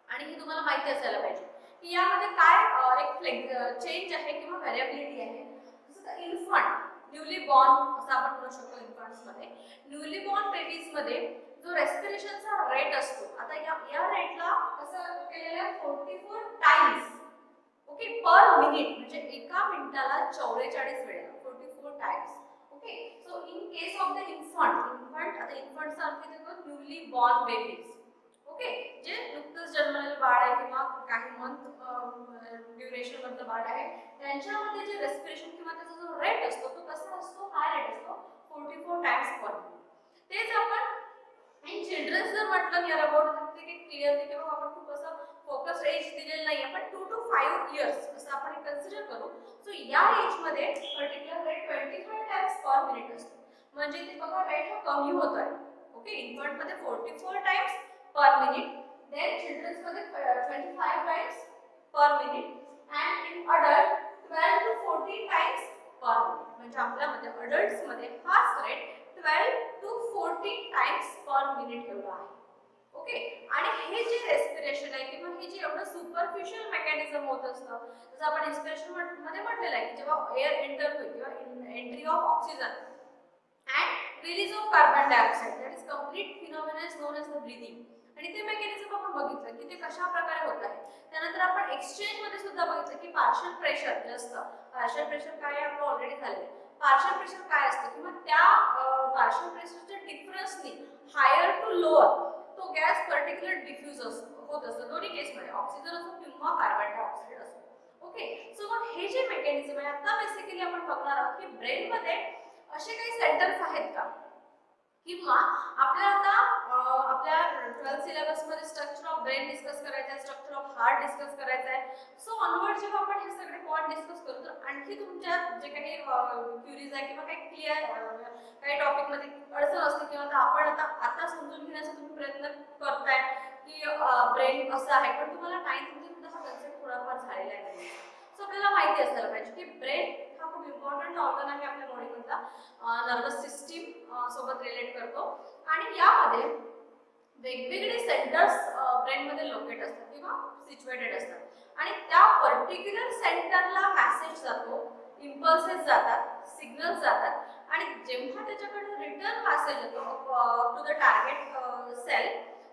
Speaker 1: आणि हे तुम्हाला माहिती असायला पाहिजे की यामध्ये काय एक चेंज आहे किंवा व्हेरिएबिलिटी आहे. जसं इन्फंट न्यूली बॉर्न असं आपण म्हणू शकतो. इन्फंट्स मध्ये न्यूली बॉर्न बेबीज मध्ये जो रेस्पिरेशनचा रेट असतो आता या रेटला कसं केलेलं आहे 44 टाइम्स. ओके, पर मिनिट म्हणजे एका मिनिटाला 44 वेळा 44 times. Okay, so in case of the infant आता इन्फंटचा अर्थ येतो न्यूली बॉर्न बेबीज. ओके, जे नुकतंच जन्मलेलं बाळ आहे किंवा काही मंथ ड्युरेशन मधलं बाळ आहे त्यांच्यामध्ये जे रेस्पिरेशन किंवा त्याचा जो रेट असतो तो कसा असतो, हाय रेट असतो 44 टाइम्स पर मिनिट. तेच आपण इन चिल्ड्रन्स जर म्हटलं नियर अबाउट ते की क्लिअरली किंवा आपण खूप असं फोकस एज दिलेलं नाही, आपण 2 to 5 इयर्स असं आपण कन्सिडर करू. सो या एज मध्ये particular rate 25 times per minute असतो. म्हणजे ते बघा रेट हा कमी होत आहे. ओके, इन्फंट मध्ये 44 times per minute, then childrens मध्ये 25 times per minute and in adult 12 to 14 times per minute. म्हणजे आपल्यामध्ये अडल्ट्स मध्ये हाच rate 12 to 14 times per minute एवढा आहे. ओके, आणि हे जे रेस्पिरेशन आहे किंवा हे जे एवढं सुपरफिशियल मेकॅनिझम होत असतं जसं आपण इन्स्पिरेशन मध्ये म्हटलेलं आहे की जेव्हा एअर एंटर होईल किंवा entry of oxygen and release of carbon dioxide that is complete phenomena is known as the breathing. आणि ते मेकॅनिझम आपण बघितलं की ते कशा प्रकारे होत आहे. त्यानंतर आपण एक्सचेंज मध्ये सुद्धा बघितलं की पार्शियल प्रेशर जे असतं, पार्शियल प्रेशर काय आहे आपलं ऑलरेडी झालेलं आहे. पार्शियल प्रेशर काय असतं किंवा त्या पार्शियल प्रेशरच्या डिफरन्सनी हायर टू लोअर तो गॅस पर्टिक्युलर डिफ्यूज होत असतो दोन्ही केसमध्ये, ऑक्सिजन असो किंवा कार्बन डायऑक्साइड असो. ओके, सो मग हे जे मेकॅनिझम आहे आता बेसिकली आपण बघणार आहोत की ब्रेन मध्ये असे काही सेंटर्स आहेत का किंवा आपल्याला आता आपल्या 12th सिलेबस मध्ये स्ट्रक्चर ऑफ ब्रेन डिस्कस करायचं आहे, स्ट्रक्चर ऑफ हार्ट डिस्कस करायचं आहे. सो ऑनवर्ड जेव्हा आपण हे सगळे पॉइंट डिस्कस करू तर आणखी तुमच्या जे काही क्युरीज आहे किंवा काही क्लिअर काही टॉपिक मध्ये अडचण असते किंवा आपण आता समजून घेण्याचा तुम्ही प्रयत्न करताय की ब्रेन कसं आहे, पण तुम्हाला 9th मध्ये सुद्धा हा कन्सेप्ट थोडाफार झालेला आहे. सो आपल्याला माहिती असायला पाहिजे की ब्रेन हा खूप इम्पॉर्टंट ऑर्गन आहे आपल्या बॉडीमधला, नर्वस सिस्टीम सोबत रिलेट करतो आणि यामध्ये वेगवेगळे सेंटर्स ब्रेन मध्ये लोकेट असतात किंवा सिच्युएटेड असतात आणि त्या पर्टिक्युलर सेंटरला मेसेज जातो, इम्पल्सेस जातात, सिग्नल्स जातात आणि जेव्हा त्याच्याकडे रिटर्न मेसेज येतो टू द टार्गेट सेल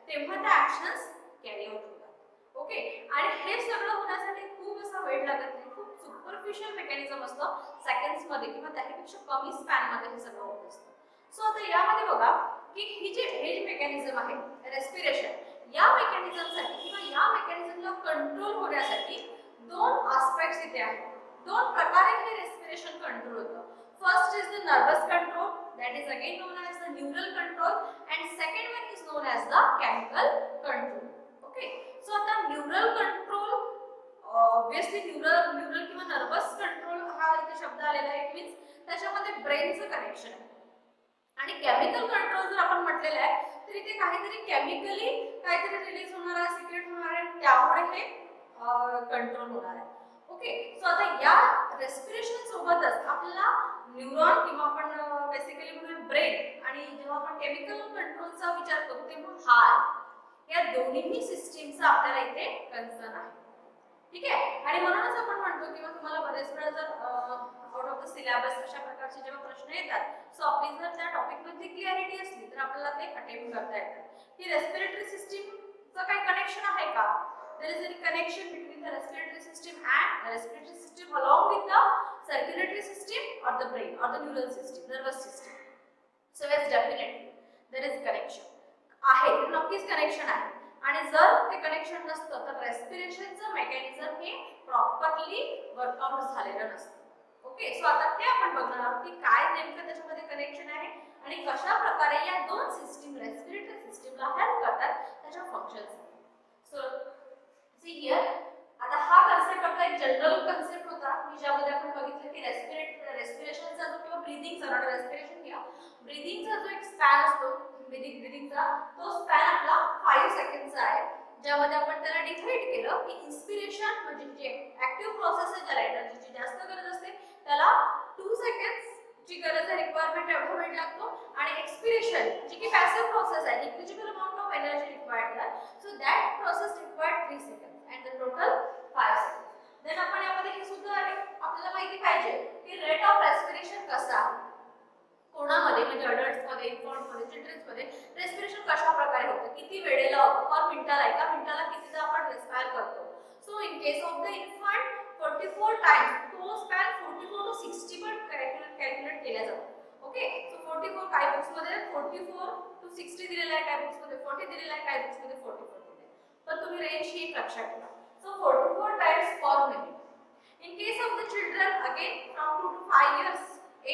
Speaker 1: तेव्हा त्या ऍक्शन्स कॅरी आउट होतात. ओके, आणि हे सगळं होण्यासाठी खूप असा वेळ लागत नाही, खूप सुपरफिशियल आर्टिफिशियल मेकॅनिझम असतं, सेकंड्स मध्ये किंवा त्यापेक्षा कमी स्पॅन मध्ये हे सगळं होत असतं. सो आता यामध्ये बघा की ही जे मेकॅनिझम आहे रेस्पिरेशन, या मेकॅनिझमसाठी किंवा या मेकॅनिझमला कंट्रोल होण्यासाठी दोन आस्पेक्ट्स इथे आहेत. दोन प्रकारे हे रेस्पिरेशन कंट्रोल होतं. First is the nervous control, that is again known as the neural control, and second one is known as the chemical control. Okay, so आता neural control, obviously neural किंवा nervous control हा इथे शब्द आलेला आहे. It means त्याच्यामध्ये ब्रेनचं connection आहे. आणि केमिकल कंट्रोल जर आपण म्हटलेलं आहे तर इथे काहीतरी केमिकली काहीतरी रिलीज होणार आहे, सिक्रेट होणार आहे, त्यामुळे हे कंट्रोल होणार आहे. ओके, सो आता या रेस्पिरेशन सोबतच आपल्याला न्यूरॉन किंवा आपण बेसिकली म्हणूया ब्रेन, आणि जेव्हा आपण केमिकल कंट्रोलचा विचार करतो तेव्हा हार्ट, या दोन्ही सिस्टीमचा आपल्याला इथे कन्सर्न आहे. ठीक आहे, आणि म्हणूनच आपण म्हणतो किंवा तुम्हाला बरेच वेळा जर आउट ऑफ द सिलेबस अशा प्रकारचे जेव्हा प्रश्न येतात, सो आपली जर त्या टॉपिक मध्ये क्लिअरिटी असली तर आपल्याला ते अटेम्प्ट करता येतात की रेस्पिरेटरी सिस्टीमचं काही कनेक्शन आहे का. There is a connection between the respiratory system and the respiratory system along with the circulatory system or the brain or the neural system, nervous system. So yes, definitely there is connection. आहे, नक्कीच connection आहे. आणि जर ते connection नसतं तर रेस्पिरेशनचं mechanism हे properly workout झालेलं नसतं. ओके, सो आता ते आपण बघणार आहोत की काय नेमकं त्याच्यामध्ये कनेक्शन आहे आणि कशा प्रकारे या दोन सिस्टीम रेस्पिरेटरी सिस्टीमला हेल्प करतात त्याच्या फंक्शन्स. सो सी हियर, आता हा कन्सेप्ट आपला एक जनरल कन्सेप्ट होता की ज्यामध्ये आपण बघितलं की रेस्पिरेशनचा जो किंवा ब्रीथिंगचा, रेस्पिरेशन किंवा ब्रीथिंगचा जो एक स्पॅन असतो, ब्रीथिंगचा तो स्पॅन आपला 5 सेकंडचा आहे, ज्यामध्ये आपण त्याला डिफाईन केलं की इन्स्पिरेशन म्हणजे जे ऍक्टिव्ह प्रोसेस आहे ज्याला एनर्जीची जास्त गरज असते त्याला 2 सेकंड्स ची गरज आहे, रिक्वायरमेंट एवढा वेळ लागतो, आणि एक्सपिरेशन जी की पॅसिव्ह प्रोसेस आहे, negligible amount of energy required आहे, so that process required 3 seconds and the total 5 seconds. Then आपण यामध्ये हे सुद्धा आपल्याला माहिती पाहिजे की रेट ऑफ रेस्पिरेशन कसा आहे कोणामध्ये, म्हणजे अडल्ट्स मध्ये, इन्फंट मध्ये, चिल्ड्रन्स मध्ये रेस्पिरेशन कशा प्रकारे होतं, किती वेळेला होतं, पर मिनिटाला, एका मिनिटाला कितीदा आपण रेस्पायर करतो. So in case of the infant 44 times, तो स्पॅन 44 टू 60 पण कॅल्क्युलेट केला जातो. ओके, सो 44 काही बुक्स मध्ये 44 टू 60 दिलेला आहे, काही बुक्स मध्ये 40 दिलेला आहे, काही बुक्स मध्ये 44 दिलेला आहे. पण तुम्ही रेंज ही एक लक्षात ठेवा. So 44 times per minute. In case of the children again from 2 to 5 years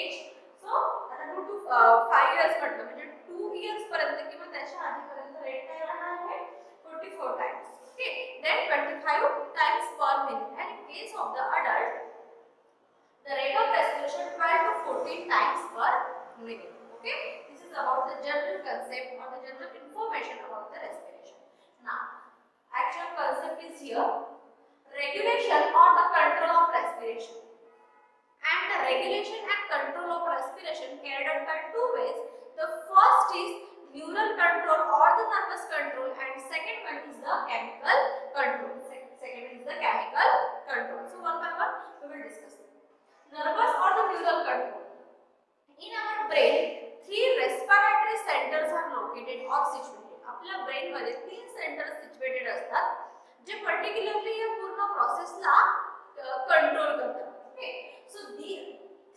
Speaker 1: age, so आता 2 to 5 इयर्स म्हटलं म्हणजे 2 इयर्स पर्यंत किंवा त्याच्या आधीपर्यंत रेट काय राहणार आहे 44 times. Okay, then 25 times per minute. And in case of the adult the rate of respiration 12 to 14 times per minute. Okay, this is about the general concept or the general information about the respiration. Now actual concept is here, regulation or the control of respiration. And the regulation and control of respiration carried out by two ways. The first is neural control or the nervous control, and second one is the chemical control. Second is the chemical control. So one by one we will discuss it. Nervous or the neural control. In our brain, 3 respiratory centers are located or situated. आपल्या brain मध्ये 3 centres situated असतात जे particularly या पूर्ण प्रोसेसला control करतात. Okay, so the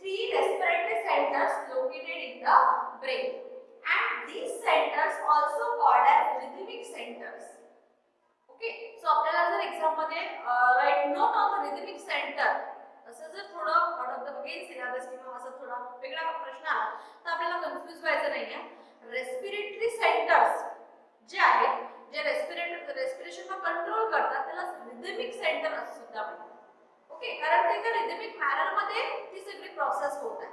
Speaker 1: 3 respiratory centers located in the brain, and these centers also called as rhythmic centers. Okay, so आपल्याला जर एक्झाम मध्ये write note on the rhythmic center असं जर थोडं out of the again syllabus किंवा असं थोडा वेगळा प्रश्न आला तर आपल्याला कन्फ्यूज व्हायचं नाहीये. रेस्पिरेटरी सेंटर्स जे आहेत, जे रेस्पिरेशनला कंट्रोल करतात त्याला रिदमिक सेंटर असं सुद्धा म्हणतात. ओके, कारण ते एका रिदमिक मॅनर मध्ये ती सगळी प्रोसेस होत आहे.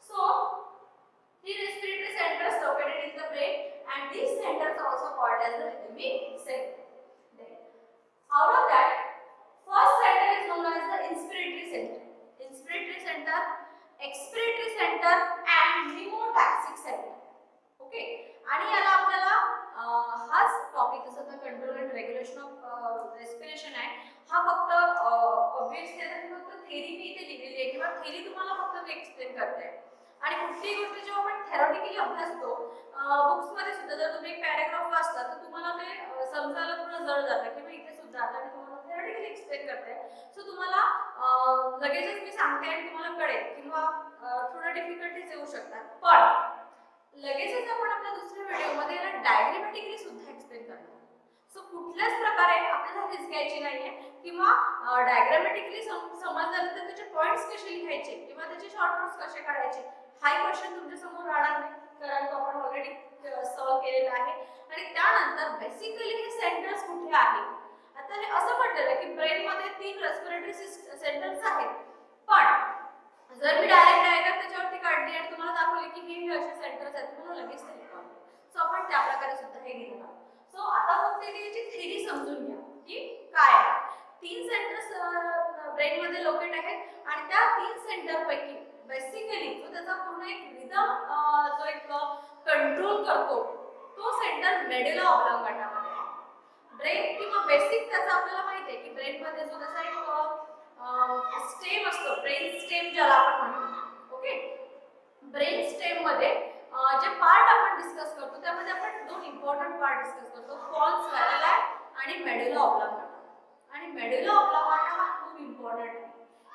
Speaker 1: सो ती respiratory centres located in the brain and these centers are also called as the rhythmic center. Then out of that, first center is known as the inspiratory center, expiratory center and pneumotaxic center. Okay, आणि याला आपल्याला हाच topic जसं तर control and regulation of respiration आहे, हा फक्त obviously फक्त थेरी मी इथे लिहिलेली आहे किंवा थेरी तुम्हाला फक्त मी एक्सप्लेन करते. आणि कुठलीही गोष्ट जेव्हा आपण थेरॉटिकली अभ्यासतो बुक्स मध्ये सुद्धा जर तुम्ही एक पॅराग्राफ वाचता तर तुम्हाला ते समजायला थोडं जड जातं किंवा इथे सुद्धा आता मी तुम्हाला थेरॉटिकली मी एक्सप्लेन करते, सो तुम्हाला लगेचच मी सांगते आणि तुम्हाला कळेल किंवा थोडं डिफिकल्टीज येऊ शकतात, पण लगेचच आपण आपल्या दुसऱ्या व्हिडिओमध्ये याला डायग्रामॅटिकली सुद्धा एक्सप्लेन करणार. सो कुठल्याच प्रकारे आपल्याला रिस्क घ्यायची नाहीये किंवा डायग्रामॅटिकली समजल्यानंतर त्याचे पॉइंट्स कसे लिहायचे किंवा त्याचे शॉर्ट नोट्स कसे काढायचे हाही क्वेश्चन तुमच्या समोर राहणार नाही, कारण तो आपण ऑलरेडी सॉल्व केलेला आहे. आणि त्यानंतर बेसिकली हे सेंटर्स कुठे आहे. आता हे असं म्हटलेलं आहे की ब्रेन मध्ये 3 रेस्पिरेटरी सेंटर्स आहेत, पण जर मी डायरेक्ट डायग्राम त्याच्यावरती काढली आणि तुम्हाला दाखवली की हे असे सेंटर्स आहेत, तुम्हाला लगेच ते कळेल. सो आपण त्या प्रकारे सुद्धा हे घेणार आहोत. सो आता फक्त याची थेरी समजून घ्या की काय आहे. 3 सेंटर्स ब्रेन मध्ये लोकेट आहेत आणि त्या 3 सेंटर पैकी बेसिकली जो त्याचा पूर्ण एक रिदम जो एक कंट्रोल करतो तो सेंटर मेडुला ऑब्लांगाटा मध्ये आहे. ब्रेन किंवा बेसिक त्याचा आपल्याला माहिती आहे की ब्रेन मध्ये जो त्याचा एक स्टेम असतो, ब्रेन स्टेम ज्याला आपण म्हणतो. ओके, ब्रेन स्टेम मध्ये जे पार्ट आपण डिस्कस करतो त्यामध्ये आपण 2 इम्पॉर्टंट पार्ट डिस्कस करतो, पॉन्स व्हेरिलाई आणि मेडुला ऑब्लांगाटा. आणि मेडुला ऑब्लांगाटा हा खूप इम्पॉर्टंट आहे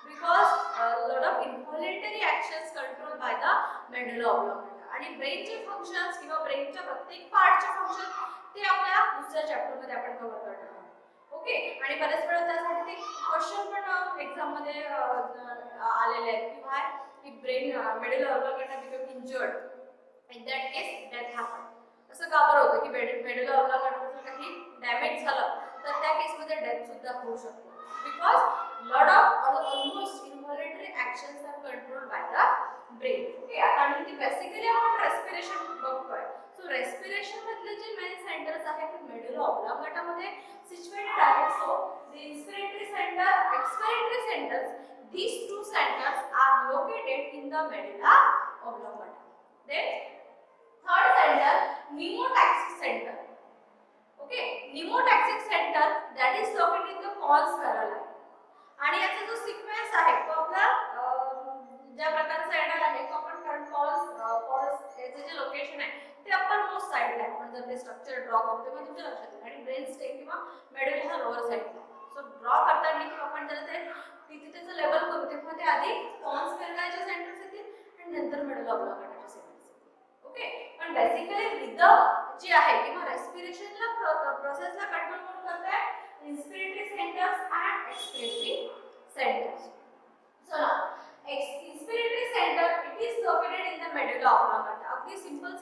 Speaker 1: because lot of involuntary actions control by the medulla oblongata. आणि ब्रेनचे फंक्शन्स किंवा ब्रेनच्या प्रत्येक पार्टचे फंक्शन ते आपल्या दुसऱ्या चॅप्टर मध्ये आपण कव्हर करणार आहोत. ओके, आणि बरेच वेळा त्यासाठी ते क्वेश्चन पण एक्झाम मध्ये आलेले आहेत की व्हाय की brain medulla oblongata become injured, in that case death happen. असं का बरं होतं की मेडुला ऑब्लांगाटाचं काही डॅमेज झालं तर त्या केस मध्ये डेथ सुद्धा होऊ शकते, because lot of almost involuntary actions are controlled by the brain. Okay, आता आणि बेसिकली आपण रेस्पिरेशन बघतोय. सो रेस्पिरेशन मधले जे मेन सेंटर्स आहेत ते मेडुला ऑब्लांगाटा मध्ये सिच्युएटेड आहेत. So the inspiratory centre, expiratory centres, these two centers are located in the medulla oblongata. Then third center, pneumotaxic center. Okay, pneumotaxic center that is located in the pons vernali. आणि याचा जो sequence आहे तो आपला ज्या प्रकारचा येणार आहे तो आपण करंट पॉल्स याचे जे लोकेशन आहे ते अप्पर मोस्ट साइडला आहे. आपण जर ते स्ट्रक्चर ड्रॉ करतो तेव्हा तुमच्या लक्षात येईल. आणि ब्रेन स्टेम किंवा मेडुला हा लोअर साइडला. सो ड्रॉ करताना किंवा आपण जर ते तिथे त्याचं लेवल करू तेव्हा ते आधी पॉन्स व्हेर्नालीचे सेंटर्स येतील आणि नंतर मेडुला ऑब्लांगाटाचे सेंटर्स येतील. ओके, पण बेसिकली रिदम जी आहे किंवा रेस्पिरेशनला प्रोसेसला कंट्रोल कोण करतोय? Inspiratory centres and expiratory centres. So now inspiratory center it is located in the medulla oblongata. अगदी सिंपल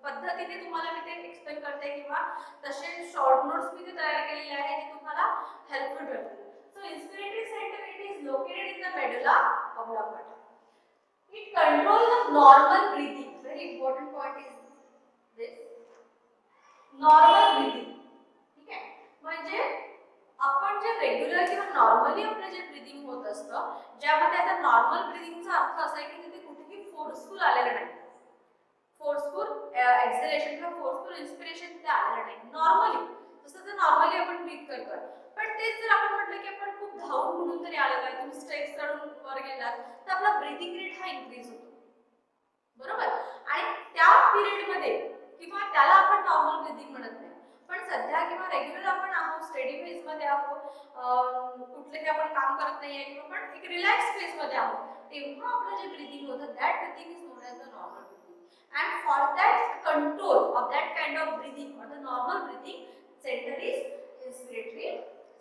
Speaker 1: पद्धतीने तुम्हाला मी ते एक्सप्लेन करते किंवा तसे शॉर्ट नोट्स मी ते तयार केलेले आहे जे तुम्हाला हेल्पफुल ठरतील. So inspiratory center it is located in the medulla oblongata. It controls the normal breathing. Very important point is this. Normal breathing. ठीक आहे, म्हणजे आपण जे रेग्युलर किंवा नॉर्मली आपलं जे ब्रीदिंग होत असतं ज्यामध्ये आता नॉर्मल ब्रीदिंगचा अर्थ असा आहे की तिथे कुठेही फोर्सफुल आलेलं नाही, फोर्सफुल एक्झलेशन किंवा फोर्सफुल इन्स्पिरेशन तिथे आलेलं नाही. नॉर्मली जसं तर नॉर्मली आपण ब्रीथ करतोय, पण तेच जर आपण म्हटलं की आपण खूप धावून म्हणून तरी आलेलो आहे, तुम्ही स्टेप्स चढून वर गेलात तर आपला ब्रीदिंग रेट हा इन्क्रीज होतो, बरोबर. आणि त्या पिरियड मध्ये किंवा त्याला आपण नॉर्मल ब्रीदिंग म्हणत नाही, पण सध्या किंवा रेग्युलर आपण आहोत, स्टडी फेज मध्ये आहोत, कुठलेही आपण काम करत नाहीये किंवा आपण एक रिलॅक्स फेज मध्ये आहोत, तेव्हा आपलं जे ब्रीदिंग होतं that breathing is known as the normal breathing. And for that control of that kind of breathing or the normal breathing centre is inspiratory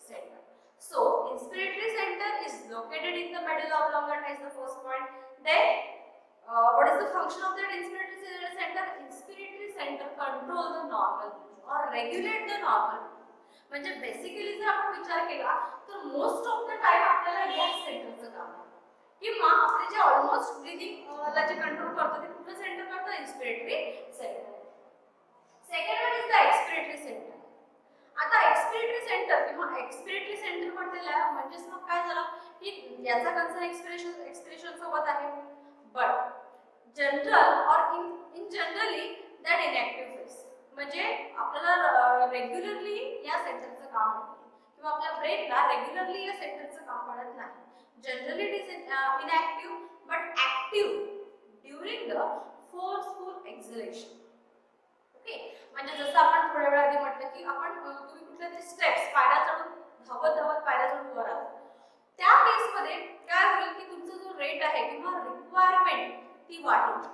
Speaker 1: centre. So inspiratory center is located in the medulla oblongata is the first point. Then what is the function of that inspiratory center? Inspiratory center control the normal or regulate the normal. म्हणजे basically जर आपण विचार केला तर most of the time आपल्याला या सेंटरचं काम आहे किंवा आपले जे ऑलमोस्ट ब्रीदिंग ला जे कंट्रोल करतो ते कुठलं सेंटर करतो? Inspiratory centre. Second one is the expiratory centre. आता एक्सपिरेटरी सेंटर किंवा एक्सपिरेटरी सेंटर म्हटलेलं आहे म्हणजेच मग काय झालं की याचा कन्सर्न एक्सपिरेशन सोबत आहे, बट जनरल और इन जनरली दॅट इनएक्टिव्ह फेज. म्हणजे आपल्याला रेग्युलरली या सेंटरचं काम होतं किंवा आपल्या ब्रेनला रेग्युलरली या सेंटरचं काम पडत नाही. Generally it is inactive but active during the forceful exhalation. Okay, म्हणजे जसं आपण थोड्या वेळ आधी म्हटलं की आपण तुम्ही कुठल्या तरी स्टेप्स पायऱ्या चढून धावत धावत पायऱ्या चढून वर आला, त्या केसमध्ये काय होईल की तुमचा जो रेट आहे किंवा रिक्वायरमेंट ती वाढेल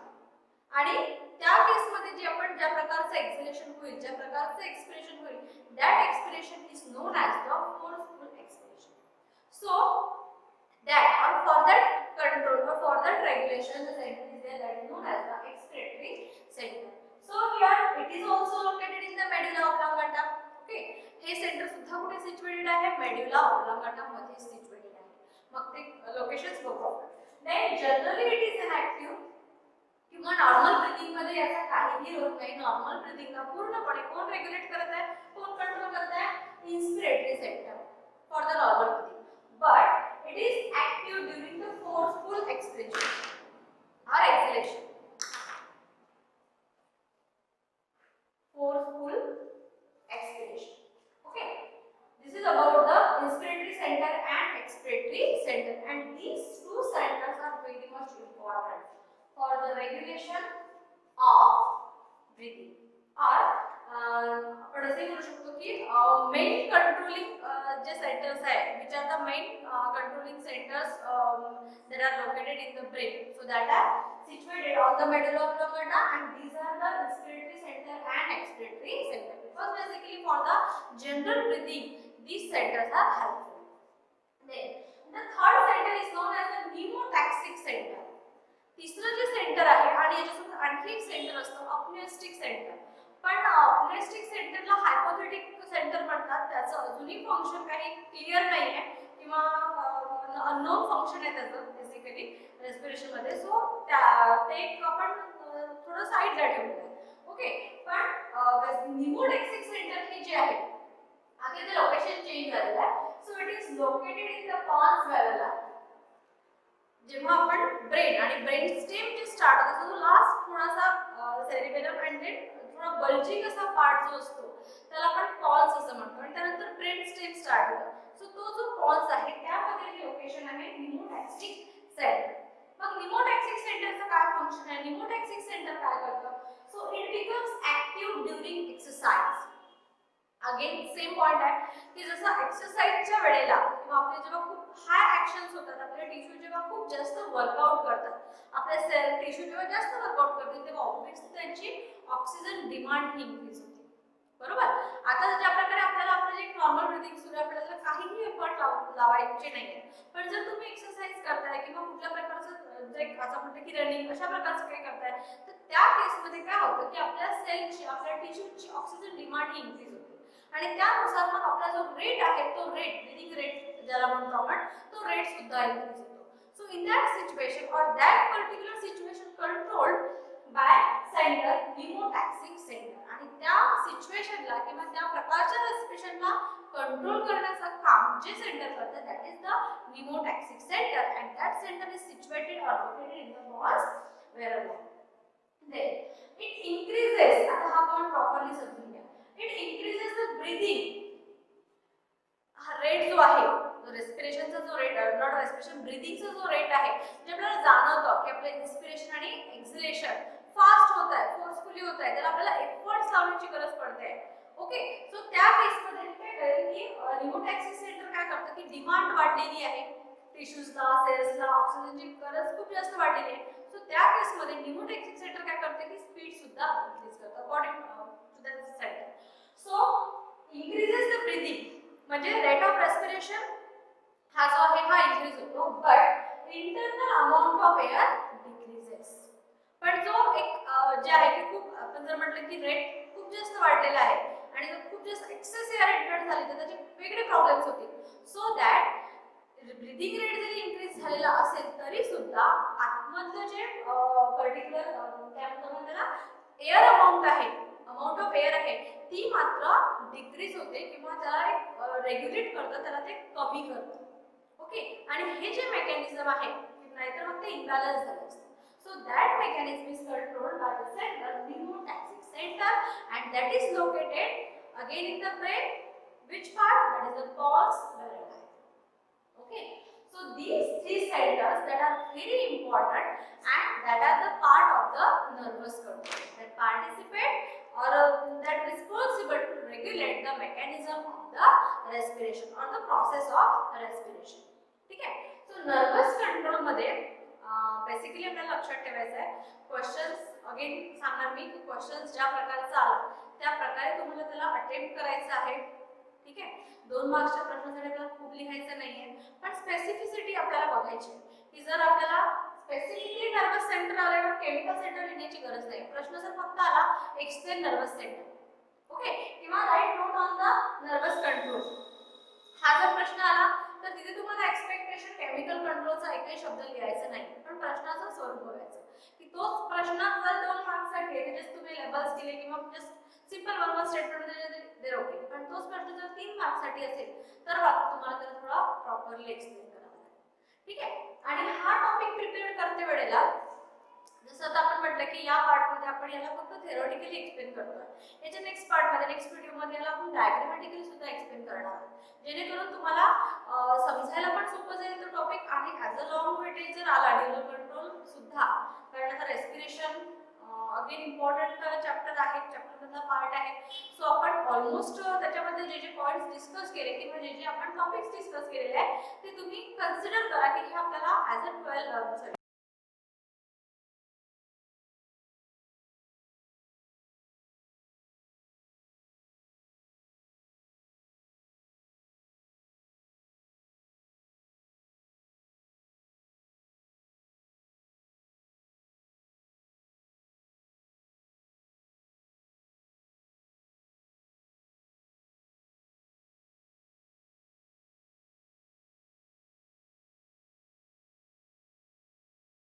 Speaker 1: आणि त्या केसमध्ये जे आपण ज्या प्रकारचं एक्सेलेरेशन होईल, ज्या प्रकारचं एक्सपिरेशन होईल, that expiration is known as the forceful expiration. So that or for that control or for that regulation the center is there, that is known as the expiratory center. So here it is also located in the medulla oblongata. Okay, हे centre सुद्धा कुठे situated आहे, मेड्युला oblongata मध्ये situated आहे. मग ते locations बघू. Then generally it is इनएक्टिव्ह किंवा नॉर्मल ब्रीथिंग मध्ये याचा काहीही रोल नाही. नॉर्मल ब्रीथिंगला पूर्णपणे कोण रेग्युलेट करत आहे, कोण कंट्रोल करत आहे, inspiratory centre for the normal breathing. But it is active during the forceful expiration or exhalation. Forceful expiration. Okay, this is about the inspiratory center and expiratory center, and these two centers are very much important for the regulation of breathing. Or आपण असे म्हणू शकतो की main controlling जे centres आहे, which are the main controlling centers that are located in the brain, so that are situated on the medulla oblongata, and these are the inspiratory center and expiratory center, because basically for the general breathing these centers are helpful. Then the third center is known as the pneumotaxic center. तिसरं जे centre आहे आणि याच्यासोबत आणखी एक centre असतो अप्नेस्टिक centre. पण अप्नेस्टिक सेंटरला हायपोथेटिक सेंटर म्हणतात. त्याचं अजूनही फंक्शन काही क्लिअर नाही आहे किंवा अननोन फंक्शन आहे त्याचं बेसिकली रेस्पिरेशन मध्ये. सो ते आपण थोडं साईडला ठेवूया. ओके, पण न्यूमोटॅक्सिक सेंटर हे जे आहे आता इथे लोकेशन चेंज झालेलं आहे. So it is located in the pons varolii. जेव्हा आपण ब्रेन आणि ब्रेन स्टेम जे स्टार्ट होतो, तो लास्ट थोडासा सेरिबेलम अँड देन थोडा बल्जिंग असा पार्ट जो असतो त्याला आपण पॉन्स असं म्हणतो, आणि त्यानंतर ब्रेन स्टेम स्टार्ट होतो. सो तो जो पॉन्स आहे त्यामध्ये हे लोकेशन आहे न्यूमोटॅक्सिक सेंटर. मग न्यूमोटॅक्सिक सेंटरचं काय फंक्शन आहे, न्यूमोटॅक्सिक सेंटर काय करतं? So it becomes active during exercise. Again same point आहे की जसं एक्सरसाइजच्या वेळेला किंवा आपले जेव्हा खूप हाय ऍक्शन्स होतात, आपले टिश्यू जेव्हा खूप जास्त वर्कआउट करतात, आपले सेल टिश्यू जेव्हा जास्त वर्कआउट करतील तेव्हा ऑब्व्हियसली त्यांची ऑक्सिजन डिमांड ही इन्क्रीज होते. बरोबर. आता ज्या प्रकारे आपल्याला आपलं जे नॉर्मल ब्रीथिंग सुरू आहे, आपल्याला काहीही एफर्ट लावायचे नाहीये, पण जर तुम्ही एक्सरसाइज करताय किंवा कुठल्या प्रकारचं जे असं म्हणतो की रनिंग अशा प्रकारचं काही करताय, तर त्या केसमध्ये काय होतं की आपल्या सेलची आपल्या टिश्यूची ऑक्सिजन डिमांड ही इन्क्रीज होते, आणि त्यानुसार मग आपला जो रेट आहे तो रेट ब्रीथिंग रेट ज्याला म्हणतो आपण, तो रेट सुद्धा इन्क्रीज होतो. So in that situation or that particular situation controlled by centre pneumotaxic centre, आणि त्या सिच्युएशनला किंवा त्या प्रकारच्या रेस्पिरेशनला कंट्रोल करण्याचं काम जे सेंटर करतं that is the pneumotaxic centre, and that centre is situated or located in the pons varolii. Then it increases. आता हा पॉइंट प्रॉपर्ली समजून घ्या. It increases the breathing. हा रेट जो आहे, जो रेस्पिरेशनचा जो रेट, नॉट रेस्पिरेशन, ब्रीथिंगचा जो रेट आहे, जे आपल्याला जाणवतं की आपलं इन्स्पिरेशन आणि एक्सलेशन फास्ट होत आहे, फोर्सफुली होत आहे, त्याला आपल्याला एफर्ट्स लावण्याची गरज पडते. ओके, सो त्या केसमध्ये काय करेल की न्यूमोटॅक्सिक सेंटर काय करतं की डिमांड वाढलेली आहे, टिश्यूजला सेल्सला ऑक्सिजनची गरज खूप जास्त वाढलेली आहे. सो त्या केसमध्ये न्यूमोटॅक्सिक सेंटर काय करते की स्पीड सुद्धा इन्क्रीज करतं according to that centre. So increases the breathing म्हणजे रेट ऑफ रेस्पिरेशन हा जो आहे हा इन्क्रीज होतो, but internal amount of air decreases. पण जो एक जे आहे की खूप आपण जर म्हटलं की रेट खूप जास्त वाढलेला आहे आणि जर खूप जास्त एक्सेस एअर एंटर झाली तर त्याचे वेगळे प्रॉब्लेम्स होतील. सो दॅट ब्रीथिंग रेट जरी इन्क्रीज झालेला असेल तरी सुद्धा आतमधलं जे पर्टिक्युलर काय म्हणतो त्याला एअर अमाउंट आहे, अमाउंट ऑफ एअर आहे, ती मात्र डिक्रीज होते किंवा त्याला एक रेग्युलेट करतं, त्याला ते कमी करतं. ओके, आणि हे जे मेकॅनिझम आहे नाहीतर मग ते इम्बॅलन्स झालं असतं. So that mechanism is controlled by the center pneumotaxic center, and that is located again in the brain. Which part? That is the pons varicella. Okay, so these three centers that are very important and that are the part of the nervous control that participate or that responsible to regulate the mechanism of the respiration or the process of respiration. ठीक आहे. So nervous control मध्ये basically आपल्याला लक्षात ठेवायचं आहे questions again सांगणार मी की questions ज्या प्रकारचा आला त्या प्रकारे तुम्हाला त्याला अटेम्प्ट करायचं आहे. ठीक आहे. 2 मार्क्सच्या प्रश्नासाठी आपल्याला खूप लिहायचं नाहीये पण स्पेसिफिसिटी आपल्याला बघायची की जर आपल्याला स्पेसिफिकली नर्वस सेंटर आल्यावर केमिकल सेंटर लिहिण्याची गरज नाही. प्रश्न जर फक्त आला एक्सप्लेन नर्वस सेंटर ओके किंवा write note on the nervous control हा जर प्रश्न आला तर तिथे तुम्हाला एक्सपेक्टेशन केमिकल कंट्रोलचा एकही शब्द लिहायचा नाही पण प्रश्नाचं स्वरूप बघायचं की तोच प्रश्न जर 2 मार्क्ससाठी आहे त्याच्यात तुम्ही लेबल्स दिले किंवा जस्ट सिंपल वन स्टेटमेंट दिले तर ओके पण तोच प्रश्न जर 3 मार्क्ससाठी असेल तर तुम्हाला त्याला थोडा प्रॉपरली एक्सप्लेन करावा लागेल. ठीक आहे. आणि हा टॉपिक प्रिपेअर करते वेळेला जसं आता आपण म्हटलं की या पार्ट मध्ये आपण याला फक्त थेरोटिकली एक्सप्लेन करतोय याच्या नेक्स्ट पार्ट मध्ये नेक्स्ट व्हिडिओ मध्ये याला आपण डायग्रामॅटिकली सुद्धा एक्सप्लेन करणार आहोत जेणेकरून तुम्हाला समजायला पण सोपं जाईल तो टॉपिक आणि ॲज अ लॉंग वेटेज जर आला न्यूरो कंट्रोल सुद्धा कारण आता रेस्पिरेशन अगेन इम्पॉर्टंट चॅप्टर आहे चॅप्टर मधला पार्ट आहे. सो आपण ऑलमोस्ट त्याच्यामध्ये जे जे पॉइंट्स डिस्कस केले किंवा जे जे आपण टॉपिक्स डिस्कस केलेले आहे ते तुम्ही कन्सिडर करा की हे आपल्याला ॲज अ 12